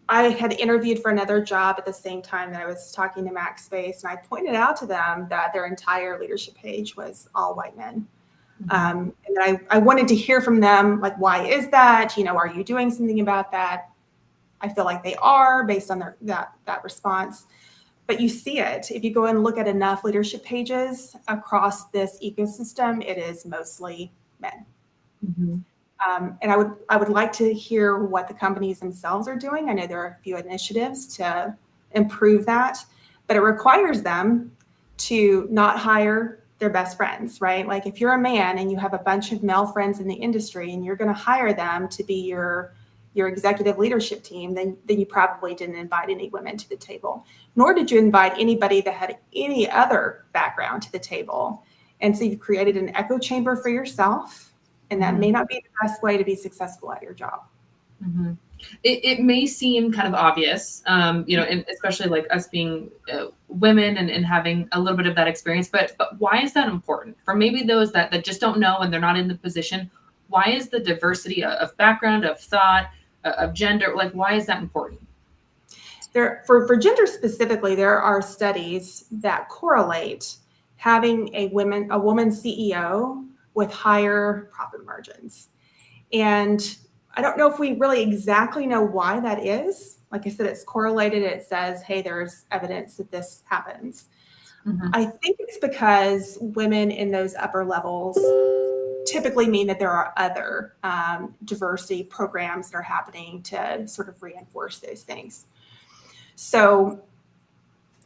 Speaker 2: I had interviewed for another job at the same time that I was talking to MaxSpace, and I pointed out to them that their entire leadership page was all white men. And I wanted to hear from them, why is that? Are you doing something about that? I feel like they are, based on that response. But you see it. If you go and look at enough leadership pages across this ecosystem, it is mostly men. And I would like to hear what the companies themselves are doing. I know there are a few initiatives to improve that, but it requires them to not hire their best friends, right? Like if you're a man and you have a bunch of male friends in the industry and you're going to hire them to be your executive leadership team, then you probably didn't invite any women to the table, nor did you invite anybody that had any other background to the table. And so you've created an echo chamber for yourself, and that may not be the best way to be successful at your job.
Speaker 1: It may seem kind of obvious, and especially like us being women and having a little bit of that experience, but why is that important for maybe those that just don't know and they're not in the position? Why is the diversity of background, of thought, of gender, like why is that important?
Speaker 2: For gender specifically, there are studies that correlate having a woman CEO with higher profit margins. And I don't know if we really exactly know why that is. Like I said, it's correlated. It says, hey, there's evidence that this happens. Mm-hmm. I think it's because women in those upper levels typically mean that there are other diversity programs that are happening to sort of reinforce those things. So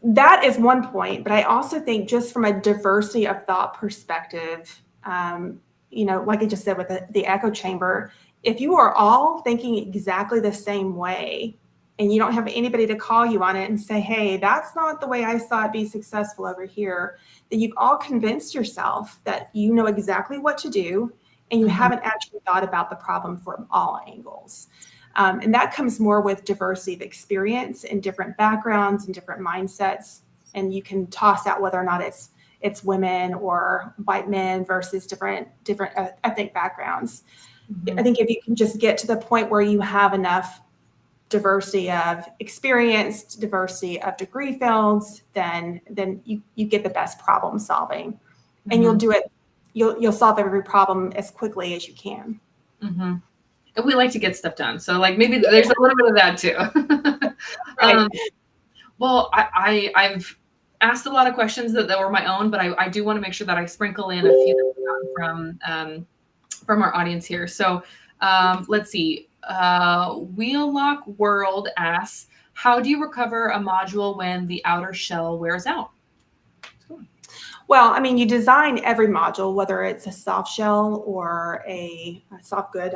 Speaker 2: that is one point, but I also think just from a diversity of thought perspective, like I just said with the echo chamber, if you are all thinking exactly the same way and you don't have anybody to call you on it and say, hey, that's not the way I saw it be successful over here, then you've all convinced yourself that you know exactly what to do and you haven't actually thought about the problem from all angles. And that comes more with diversity of experience and different backgrounds and different mindsets. And you can toss out whether or not it's women or white men versus different ethnic backgrounds. Mm-hmm. I think if you can just get to the point where you have enough diversity of experience, diversity of degree fields, then you get the best problem solving. Mm-hmm. And you'll do it. You'll solve every problem as quickly as you can.
Speaker 1: Mm-hmm. And we like to get stuff done. So like maybe there's a little bit of that too.
Speaker 2: Right.
Speaker 1: Well, I've asked a lot of questions that were my own, but I do want to make sure that I sprinkle in a few that we got from our audience here. So let's see. Wheellock World asks, how do you recover a module when the outer shell wears out?
Speaker 2: Well, I mean, you design every module, whether it's a soft shell or a soft good,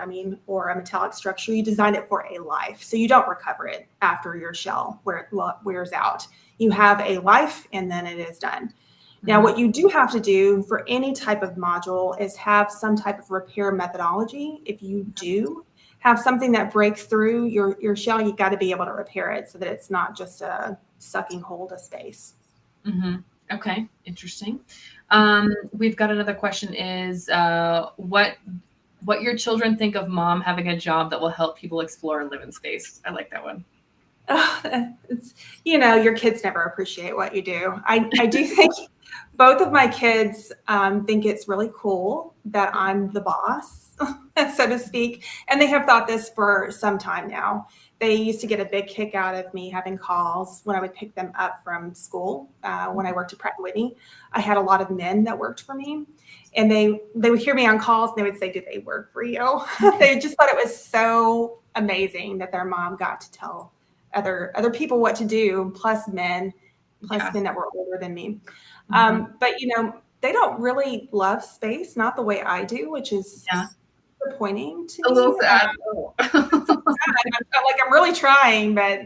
Speaker 2: or a metallic structure, you design it for a life. So you don't recover it after your shell wears out. You have a life and then it is done. Mm-hmm. Now, what you do have to do for any type of module is have some type of repair methodology. If you do have something that breaks through your shell, you got to be able to repair it so that it's not just a sucking hold of space.
Speaker 1: Mm-hmm. Okay, interesting. We've got another question is what your children think of mom having a job that will help people explore and live in space. I like that one.
Speaker 2: Your kids never appreciate what you do. I do think both of my kids think it's really cool that I'm the boss, so to speak. And they have thought this for some time now. They used to get a big kick out of me having calls when I would pick them up from school. When I worked at Pratt & Whitney, I had a lot of men that worked for me, and they would hear me on calls and they would say, "Do they work for you?" They just thought it was so amazing that their mom got to tell other people what to do, plus men that were older than me. Mm-hmm. But they don't really love space, not the way I do, which is disappointing to me.
Speaker 1: A little sad.
Speaker 2: I'm really trying, but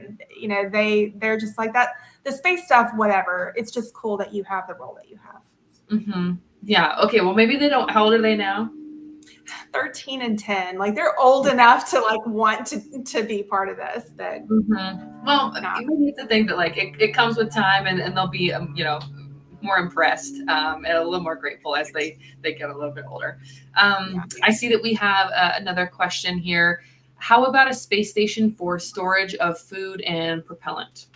Speaker 2: they're just like that. The space stuff, whatever. It's just cool that you have the role that you have.
Speaker 1: Mm-hmm. Yeah. Okay. Well, maybe they don't. How old are they now?
Speaker 2: 13 and 10. Like they're old enough to like want to be part of this. But
Speaker 1: well, you need to think that like it comes with time, and they'll be more impressed and a little more grateful as they get a little bit older. I see that we have another question here. How about a space station for storage of food and propellant?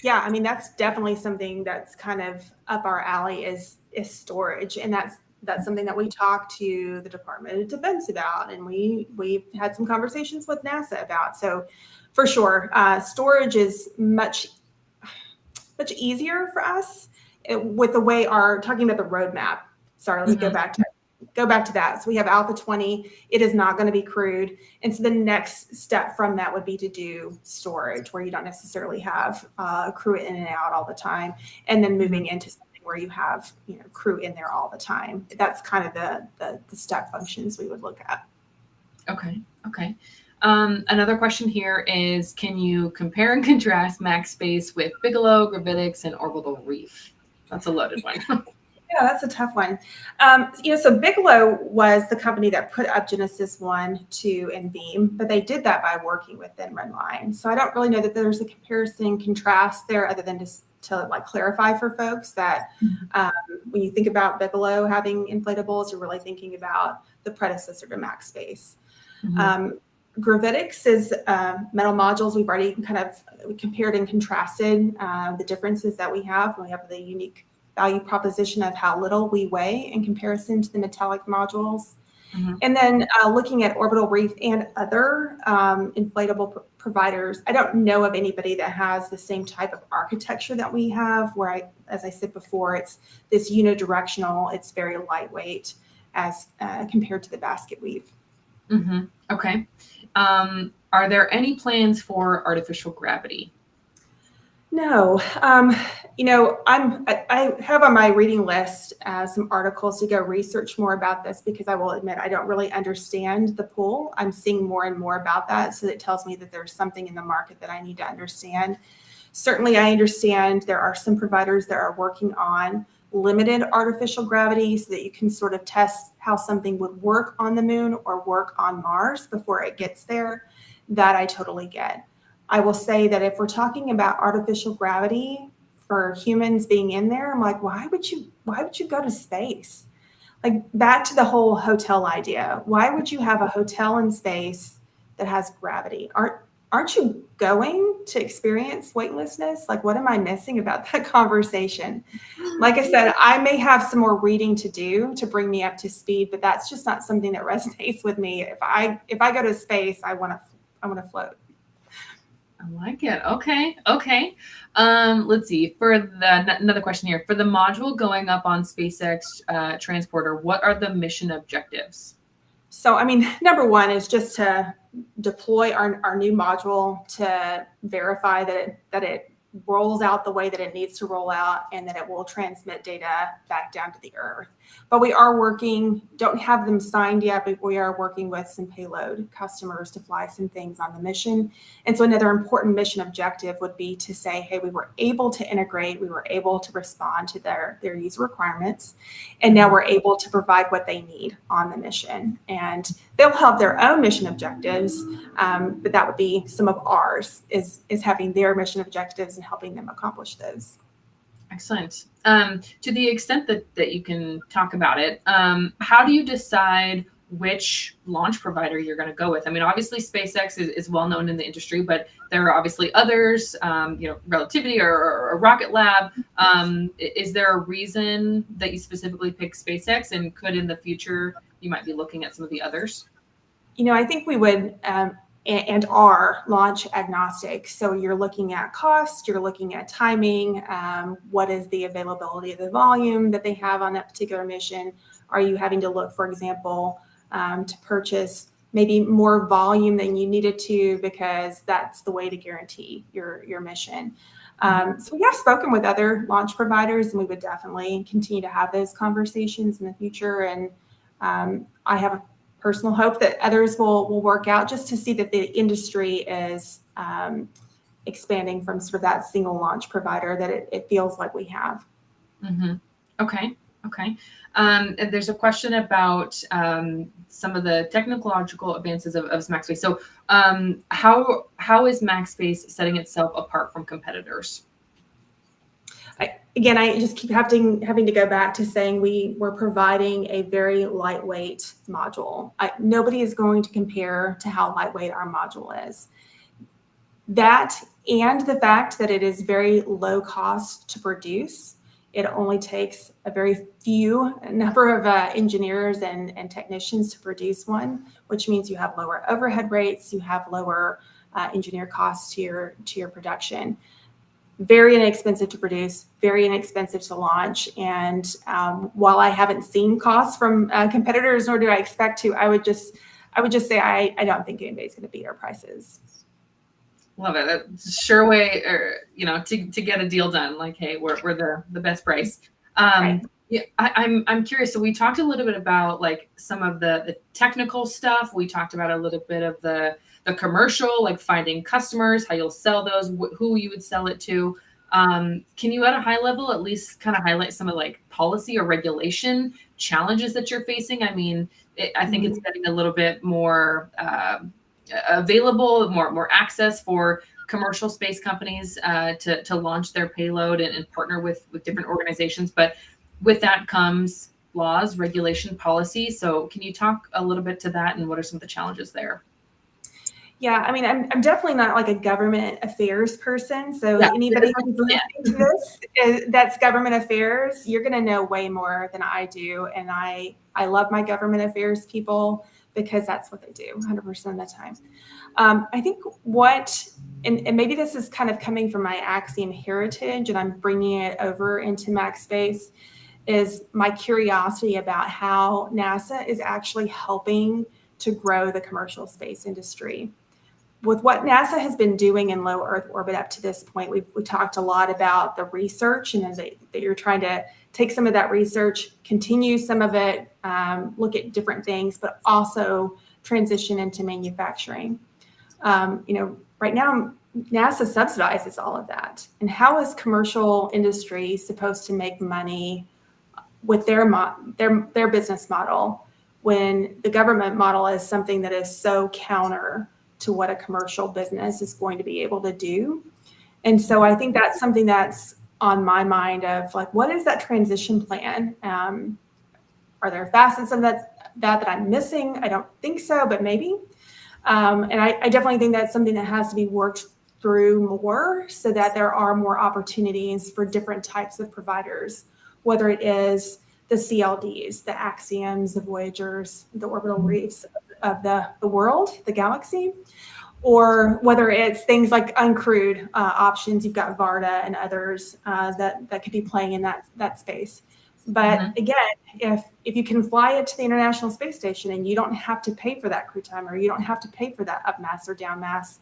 Speaker 2: Yeah, that's definitely something that's kind of up our alley is storage. And that's something that we talk to the Department of Defense about. And we've had some conversations with NASA about. So for sure, storage is much easier for us with the way talking about the roadmap. Sorry, let me go back to that. So we have Alpha 20. It is not going to be crewed. And so the next step from that would be to do storage where you don't necessarily have crew in and out all the time. And then moving into something where you have crew in there all the time. That's kind of the step functions we would look at.
Speaker 1: Okay. Another question here is, can you compare and contrast Max Space with Bigelow, Gravitics, and Orbital Reef? That's a loaded one.
Speaker 2: Yeah, that's a tough one. So Bigelow was the company that put up Genesis 1, 2, and Beam, but they did that by working with Thin Red Line. So I don't really know that there's a comparison and contrast there, other than just to like clarify for folks that when you think about Bigelow having inflatables, you're really thinking about the predecessor to MaxSpace. Gravitics is metal modules. We've already kind of compared and contrasted the differences that we have. We have the unique value proposition of how little we weigh in comparison to the metallic modules. And then looking at Orbital Reef and other inflatable providers, I don't know of anybody that has the same type of architecture that we have, where as I said before, it's this unidirectional, it's very lightweight as compared to the basket weave.
Speaker 1: Okay. Are there any plans for artificial gravity?
Speaker 2: No. I have on my reading list some articles to go research more about this, because I will admit I don't really understand the pull. I'm seeing more and more about that, so it tells me that there's something in the market that I need to understand. Certainly, I understand there are some providers that are working on limited artificial gravity so that you can sort of test how something would work on the moon or work on Mars before it gets there. That I totally get. I will say that if we're talking about artificial gravity for humans being in there, I'm like, why would you go to space? Like, back to the whole hotel idea. Why would you have a hotel in space that has gravity? Aren't you going to experience weightlessness? Like, what am I missing about that conversation? Like I said, I may have some more reading to do to bring me up to speed, but that's just not something that resonates with me. If I go to space, I want to float.
Speaker 1: I like it. Okay. Let's see. For another question here. For the module going up on SpaceX transporter, what are the mission objectives?
Speaker 2: So, number one is just to deploy our new module to verify that it rolls out the way that it needs to roll out, and that it will transmit data back down to the Earth. But we are working, don't have them signed yet, but we are working with some payload customers to fly some things on the mission. And so another important mission objective would be to say, hey, we were able to integrate, we were able to respond to their user requirements, and now we're able to provide what they need on the mission. And they'll have their own mission objectives, but that would be some of ours, is having their mission objectives and helping them accomplish those.
Speaker 1: Excellent. To the extent that you can talk about it, how do you decide which launch provider you're going to go with? Obviously SpaceX is well known in the industry, but there are obviously others, Relativity or Rocket Lab. Is there a reason that you specifically pick SpaceX, and could in the future you might be looking at some of the others?
Speaker 2: I think we would and are launch agnostic. So you're looking at cost, you're looking at timing, what is the availability of the volume that they have on that particular mission? Are you having to look, for example, to purchase maybe more volume than you needed to, because that's the way to guarantee your mission? So we have spoken with other launch providers, and we would definitely continue to have those conversations in the future. And I have a personal hope that others will work out, just to see that the industry is expanding from sort of that single launch provider that it feels like we have.
Speaker 1: Okay. And there's a question about some of the technological advances of MaxSpace. So how is MaxSpace setting itself apart from competitors?
Speaker 2: I just keep having to go back to saying we're providing a very lightweight module. Nobody is going to compare to how lightweight our module is. That, and the fact that it is very low cost to produce. It only takes a very few number of engineers and technicians to produce one, which means you have lower overhead rates, you have lower engineer costs to your production. Very inexpensive to produce, very inexpensive to launch. And while I haven't seen costs from competitors, nor do I expect to, I would just say I don't think anybody's going to beat our prices.
Speaker 1: Love it. That's a sure way, to get a deal done. Like, hey, we're the best price.
Speaker 2: Right.
Speaker 1: Yeah, I'm curious. So we talked a little bit about like some of the technical stuff. We talked about a little bit of the commercial, like finding customers, how you'll sell those, who you would sell it to. Can you at a high level at least kind of highlight some of like policy or regulation challenges that you're facing? I mean, I think it's getting a little bit more available, more access for commercial space companies to launch their payload and partner with different organizations. But with that comes laws, regulation, policy. So can you talk a little bit to that and what are some of the challenges there?
Speaker 2: Yeah, I mean, I'm definitely not like a government affairs person. So
Speaker 1: Yeah,
Speaker 2: anybody who's listening to this that's government affairs, you're going to know way more than I do. And I love my government affairs people because that's what they do 100% of the time. I think and maybe this is kind of coming from my Axiom heritage and I'm bringing it over into MaxSpace, is my curiosity about how NASA is actually helping to grow the commercial space industry. With what NASA has been doing in low Earth orbit up to this point, we talked a lot about the research and that you're trying to take some of that research, continue some of it, look at different things, but also transition into manufacturing. Right now, NASA subsidizes all of that. And how is commercial industry supposed to make money with their business model when the government model is something that is so counter to what a commercial business is going to be able to do? And so I think that's something that's on my mind of like, what is that transition plan? Are there facets of that I'm missing? I don't think so, but maybe. And I definitely think that's something that has to be worked through more so that there are more opportunities for different types of providers, whether it is the CLDs, the Axioms, the Voyagers, the orbital reefs of the world, the galaxy, or whether it's things like uncrewed options. You've got Varda and others that could be playing in that space. But again, if you can fly it to the International Space Station and you don't have to pay for that crew time or you don't have to pay for that up mass or down mass,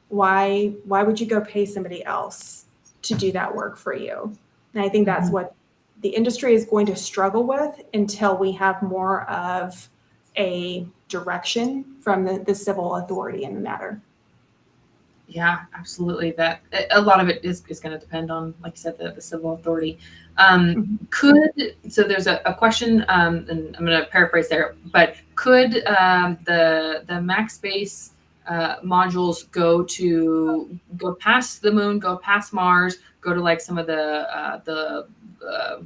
Speaker 2: why would you go pay somebody else to do that work for you? And I think that's what the industry is going to struggle with until we have more of a direction from the civil authority in the matter.
Speaker 1: Yeah, absolutely. That a lot of it is going to depend on, like you said, the civil authority. So there's a question, and I'm going to paraphrase there, but could the MaxSpace modules go past the moon, go past Mars, go to like some of the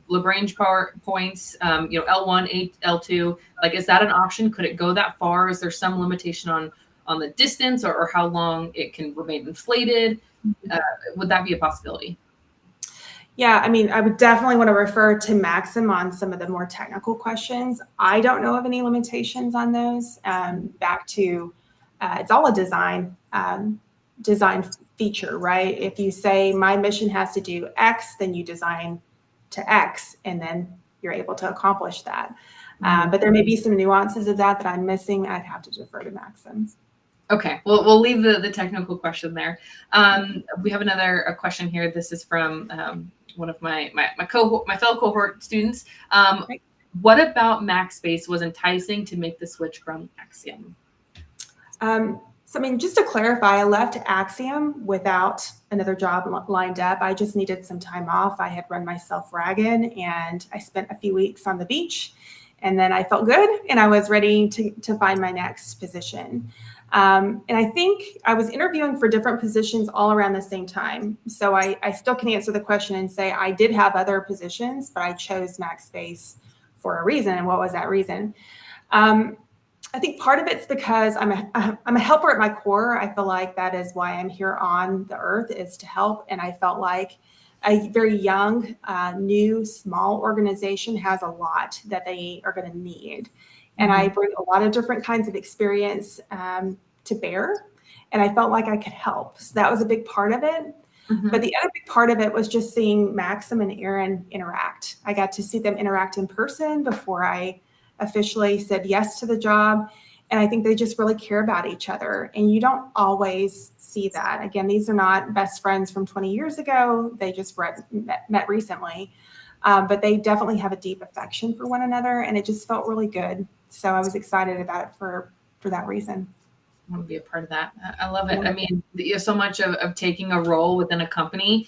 Speaker 1: Lagrange points, L1, L2, like, is that an option? Could it go that far? Is there some limitation on the distance or how long it can remain inflated? Would that be a possibility?
Speaker 2: Yeah, I mean, I would definitely want to refer to Maxim on some of the more technical questions. I don't know of any limitations on those. Back to, it's all a design feature, right? If you say my mission has to do X, then you design to X, and then you're able to accomplish that. But there may be some nuances of that I'm missing. I'd have to defer to Maxim.
Speaker 1: Okay, well, we'll leave the technical question there. We have a question here. This is from one of my fellow cohort students. What about MaxSpace was enticing to make the switch from Axiom?
Speaker 2: So, I mean, just to clarify, I left Axiom without another job lined up. I just needed some time off. I had run myself ragged and I spent a few weeks on the beach, and then I felt good and I was ready to find my next position. And I think I was interviewing for different positions all around the same time. So I still can answer the question and say I did have other positions, but I chose MaxSpace for a reason. And what was that reason? I think part of it's because I'm a helper at my core. I feel like that is why I'm here on the earth, is to help. And I felt like a very young, new, small organization has a lot that they are going to need. And I bring a lot of different kinds of experience to bear. And I felt like I could help. So that was a big part of it. But the other big part of it was just seeing Maxim and Aaron interact. I got to see them interact in person before I officially said yes to the job. And I think they just really care about each other. And you don't always see that. Again, these are not best friends from 20 years ago. They just met recently. But they definitely have a deep affection for one another. And it just felt really good. So I was excited about it for that reason.
Speaker 1: I want to be a part of that. I love it. I mean, so much of taking a role within a company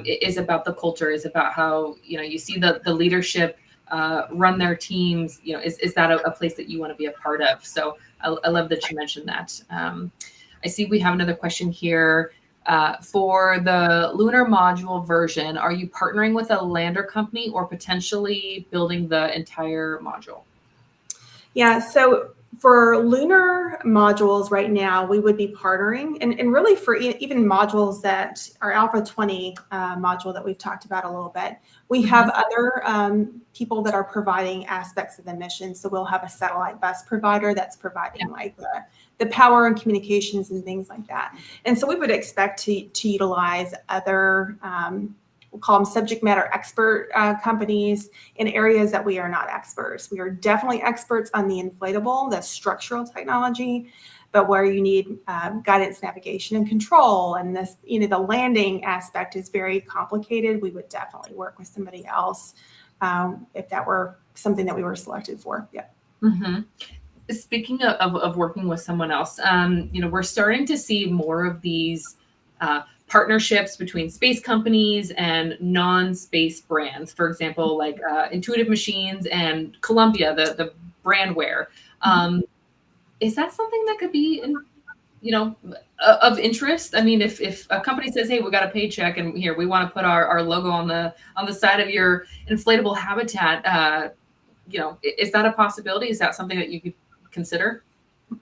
Speaker 1: is about the culture, is about how, you see the leadership run their teams. Is that a place that you want to be a part of? So I love that you mentioned that. I see we have another question here. For the lunar module version, are you partnering with a lander company or potentially building the entire module?
Speaker 2: Yeah, so for lunar modules right now, we would be partnering, and really for even modules that are Alpha 20 module that we've talked about a little bit, we have other people that are providing aspects of the mission. So we'll have a satellite bus provider that's providing like the power and communications and things like that. And so we would expect to utilize other we'll call them subject matter expert companies in areas that we are not experts. We are definitely experts on the inflatable, the structural technology, but where you need guidance, navigation, and control, and this, the landing aspect is very complicated. We would definitely work with somebody else if that were something that we were selected for. Yeah.
Speaker 1: Mm-hmm. Speaking of working with someone else, we're starting to see more of these partnerships between space companies and non-space brands. For example, like Intuitive Machines and Columbia, the brandware. Is that something that could be, of interest? I mean, if a company says, "Hey, we got a paycheck, and here we want to put our logo on the side of your inflatable habitat," is that a possibility? Is that something that you could consider?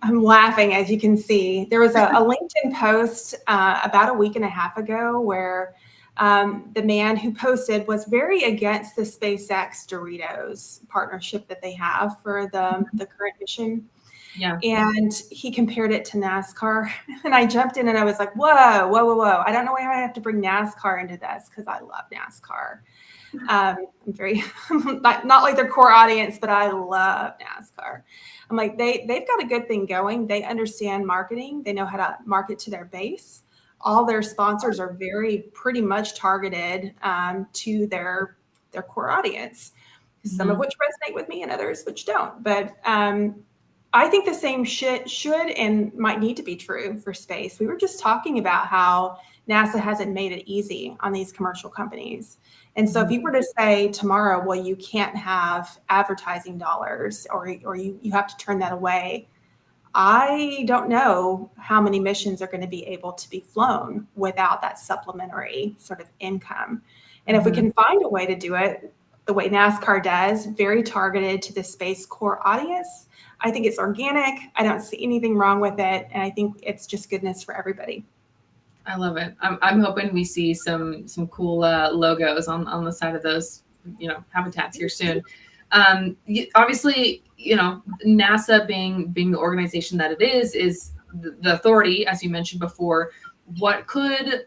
Speaker 2: I'm laughing, as you can see. There was a LinkedIn post about a week and a half ago where the man who posted was very against the SpaceX Doritos partnership that they have for the current mission.
Speaker 1: Yeah.
Speaker 2: And he compared it to NASCAR. And I jumped in and I was like, whoa, whoa, whoa, whoa. I don't know why I have to bring NASCAR into this because I love NASCAR. I'm very, not like their core audience, but I love NASCAR. I'm like, they've got a good thing going. They understand marketing. They know how to market to their base. All their sponsors are pretty much targeted to their core audience, some of which resonate with me and others which don't. But I think the same should and might need to be true for space. We were just talking about how NASA hasn't made it easy on these commercial companies. And so if you were to say tomorrow, well, you can't have advertising dollars or you have to turn that away, I don't know how many missions are going to be able to be flown without that supplementary sort of income. And if we can find a way to do it the way NASCAR does, very targeted to the space core audience, I think it's organic. I don't see anything wrong with it. And I think it's just goodness for everybody.
Speaker 1: I love it. I'm hoping we see some cool logos on the side of those, habitats here soon. Obviously, NASA being the organization that it is the authority, as you mentioned before. What could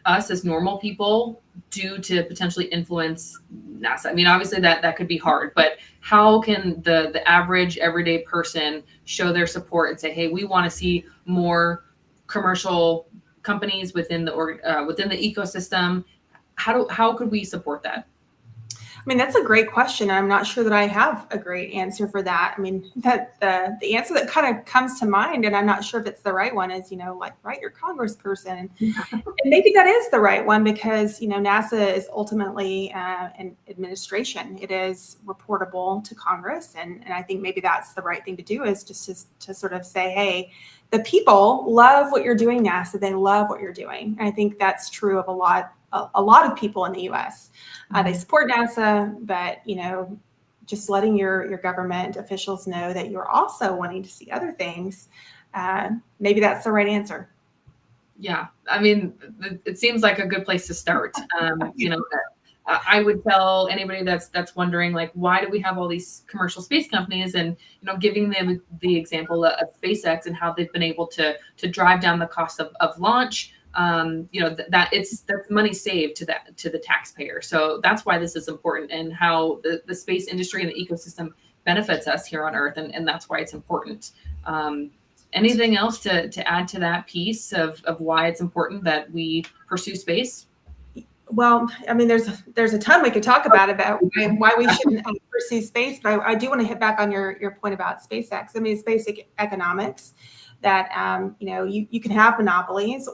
Speaker 1: us as normal people do to potentially influence NASA? I mean, obviously that could be hard, but how can the average everyday person show their support and say, hey, we want to see more commercial companies within the ecosystem? How could we support that?
Speaker 2: I mean, that's a great question. I'm not sure that I have a great answer for that. I mean, that the answer that kind of comes to mind, and I'm not sure if it's the right one, is, like, write your congressperson. And maybe that is the right one because, NASA is ultimately an administration. It is reportable to Congress. And I think maybe that's the right thing to do, is just to sort of say, hey, the people love what you're doing, NASA. They love what you're doing. And I think that's true of a lot of people in the U.S. They support NASA, but just letting your government officials know that you're also wanting to see other things. Maybe that's the right answer.
Speaker 1: Yeah, I mean, it seems like a good place to start. I would tell anybody that's wondering, like, why do we have all these commercial space companies, and giving them the example of SpaceX and how they've been able to drive down the cost of launch. That's money saved to the taxpayer. So that's why this is important, and how the space industry and the ecosystem benefits us here on Earth, and that's why it's important. Anything else to add to that piece of why it's important that we pursue space?
Speaker 2: Well, I mean, there's a ton we could talk about why we shouldn't pursue space, but I do want to hit back on your point about SpaceX. I mean, it's basic economics. that, you can have monopolies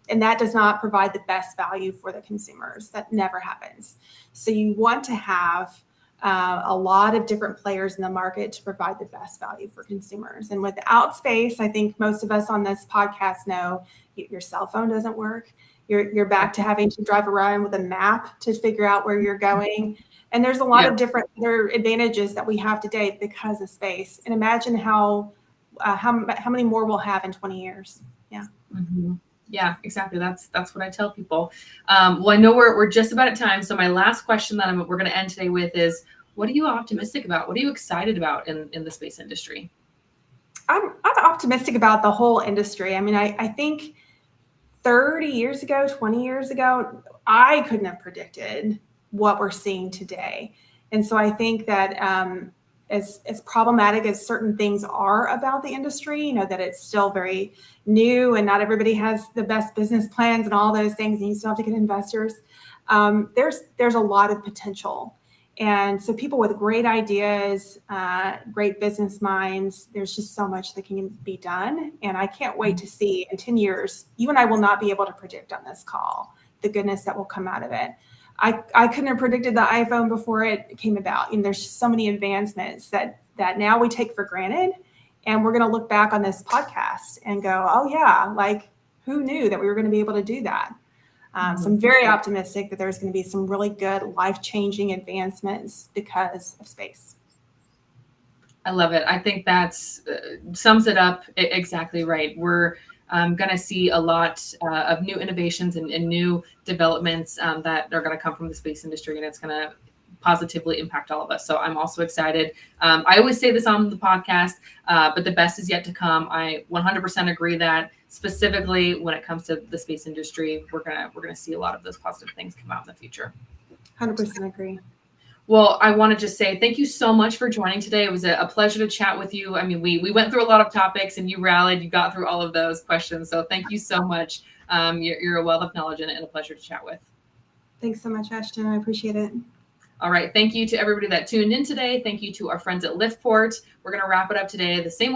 Speaker 2: and that does not provide the best value for the consumers. That never happens. So you want to have a lot of different players in the market to provide the best value for consumers. And without space, I think most of us on this podcast know your cell phone doesn't work. You're back to having to drive around with a map to figure out where you're going. And there's a lot of different other advantages that we have today because of space. And imagine how many more we'll have in 20 years. Yeah.
Speaker 1: Mm-hmm. Yeah, exactly. That's what I tell people. Well, I know we're just about at time. So my last question that we're going to end today with is, what are you optimistic about? What are you excited about in the space industry?
Speaker 2: I'm optimistic about the whole industry. I mean, I think 30 years ago, 20 years ago, I couldn't have predicted what we're seeing today. And so I think that as problematic as certain things are about the industry, that it's still very new and not everybody has the best business plans and all those things, and you still have to get investors. There's a lot of potential. And so people with great ideas, great business minds, there's just so much that can be done. And I can't wait to see in 10 years, you and I will not be able to predict on this call the goodness that will come out of it. I couldn't have predicted the iPhone before it came about. And there's just so many advancements that now we take for granted. And we're going to look back on this podcast and go, oh yeah, like who knew that we were going to be able to do that? So I'm very optimistic that there's going to be some really good life-changing advancements because of space.
Speaker 1: I love it. I think that's sums it up exactly right. We're going to see a lot of new innovations and new developments that are going to come from the space industry, and it's going to positively impact all of us. So I'm also excited. I always say this on the podcast, but the best is yet to come. I 100% agree that specifically when it comes to the space industry, we're gonna see a lot of those positive things come out in the future.
Speaker 2: 100% agree.
Speaker 1: Well, I want to just say thank you so much for joining today. It was a pleasure to chat with you. I mean, we went through a lot of topics and you rallied, you got through all of those questions. So thank you so much. You're a wealth of knowledge and a pleasure to chat with.
Speaker 2: Thanks so much, Ashton. I appreciate it.
Speaker 1: All right. Thank you to everybody that tuned in today. Thank you to our friends at Liftport. We're going to wrap it up today the same way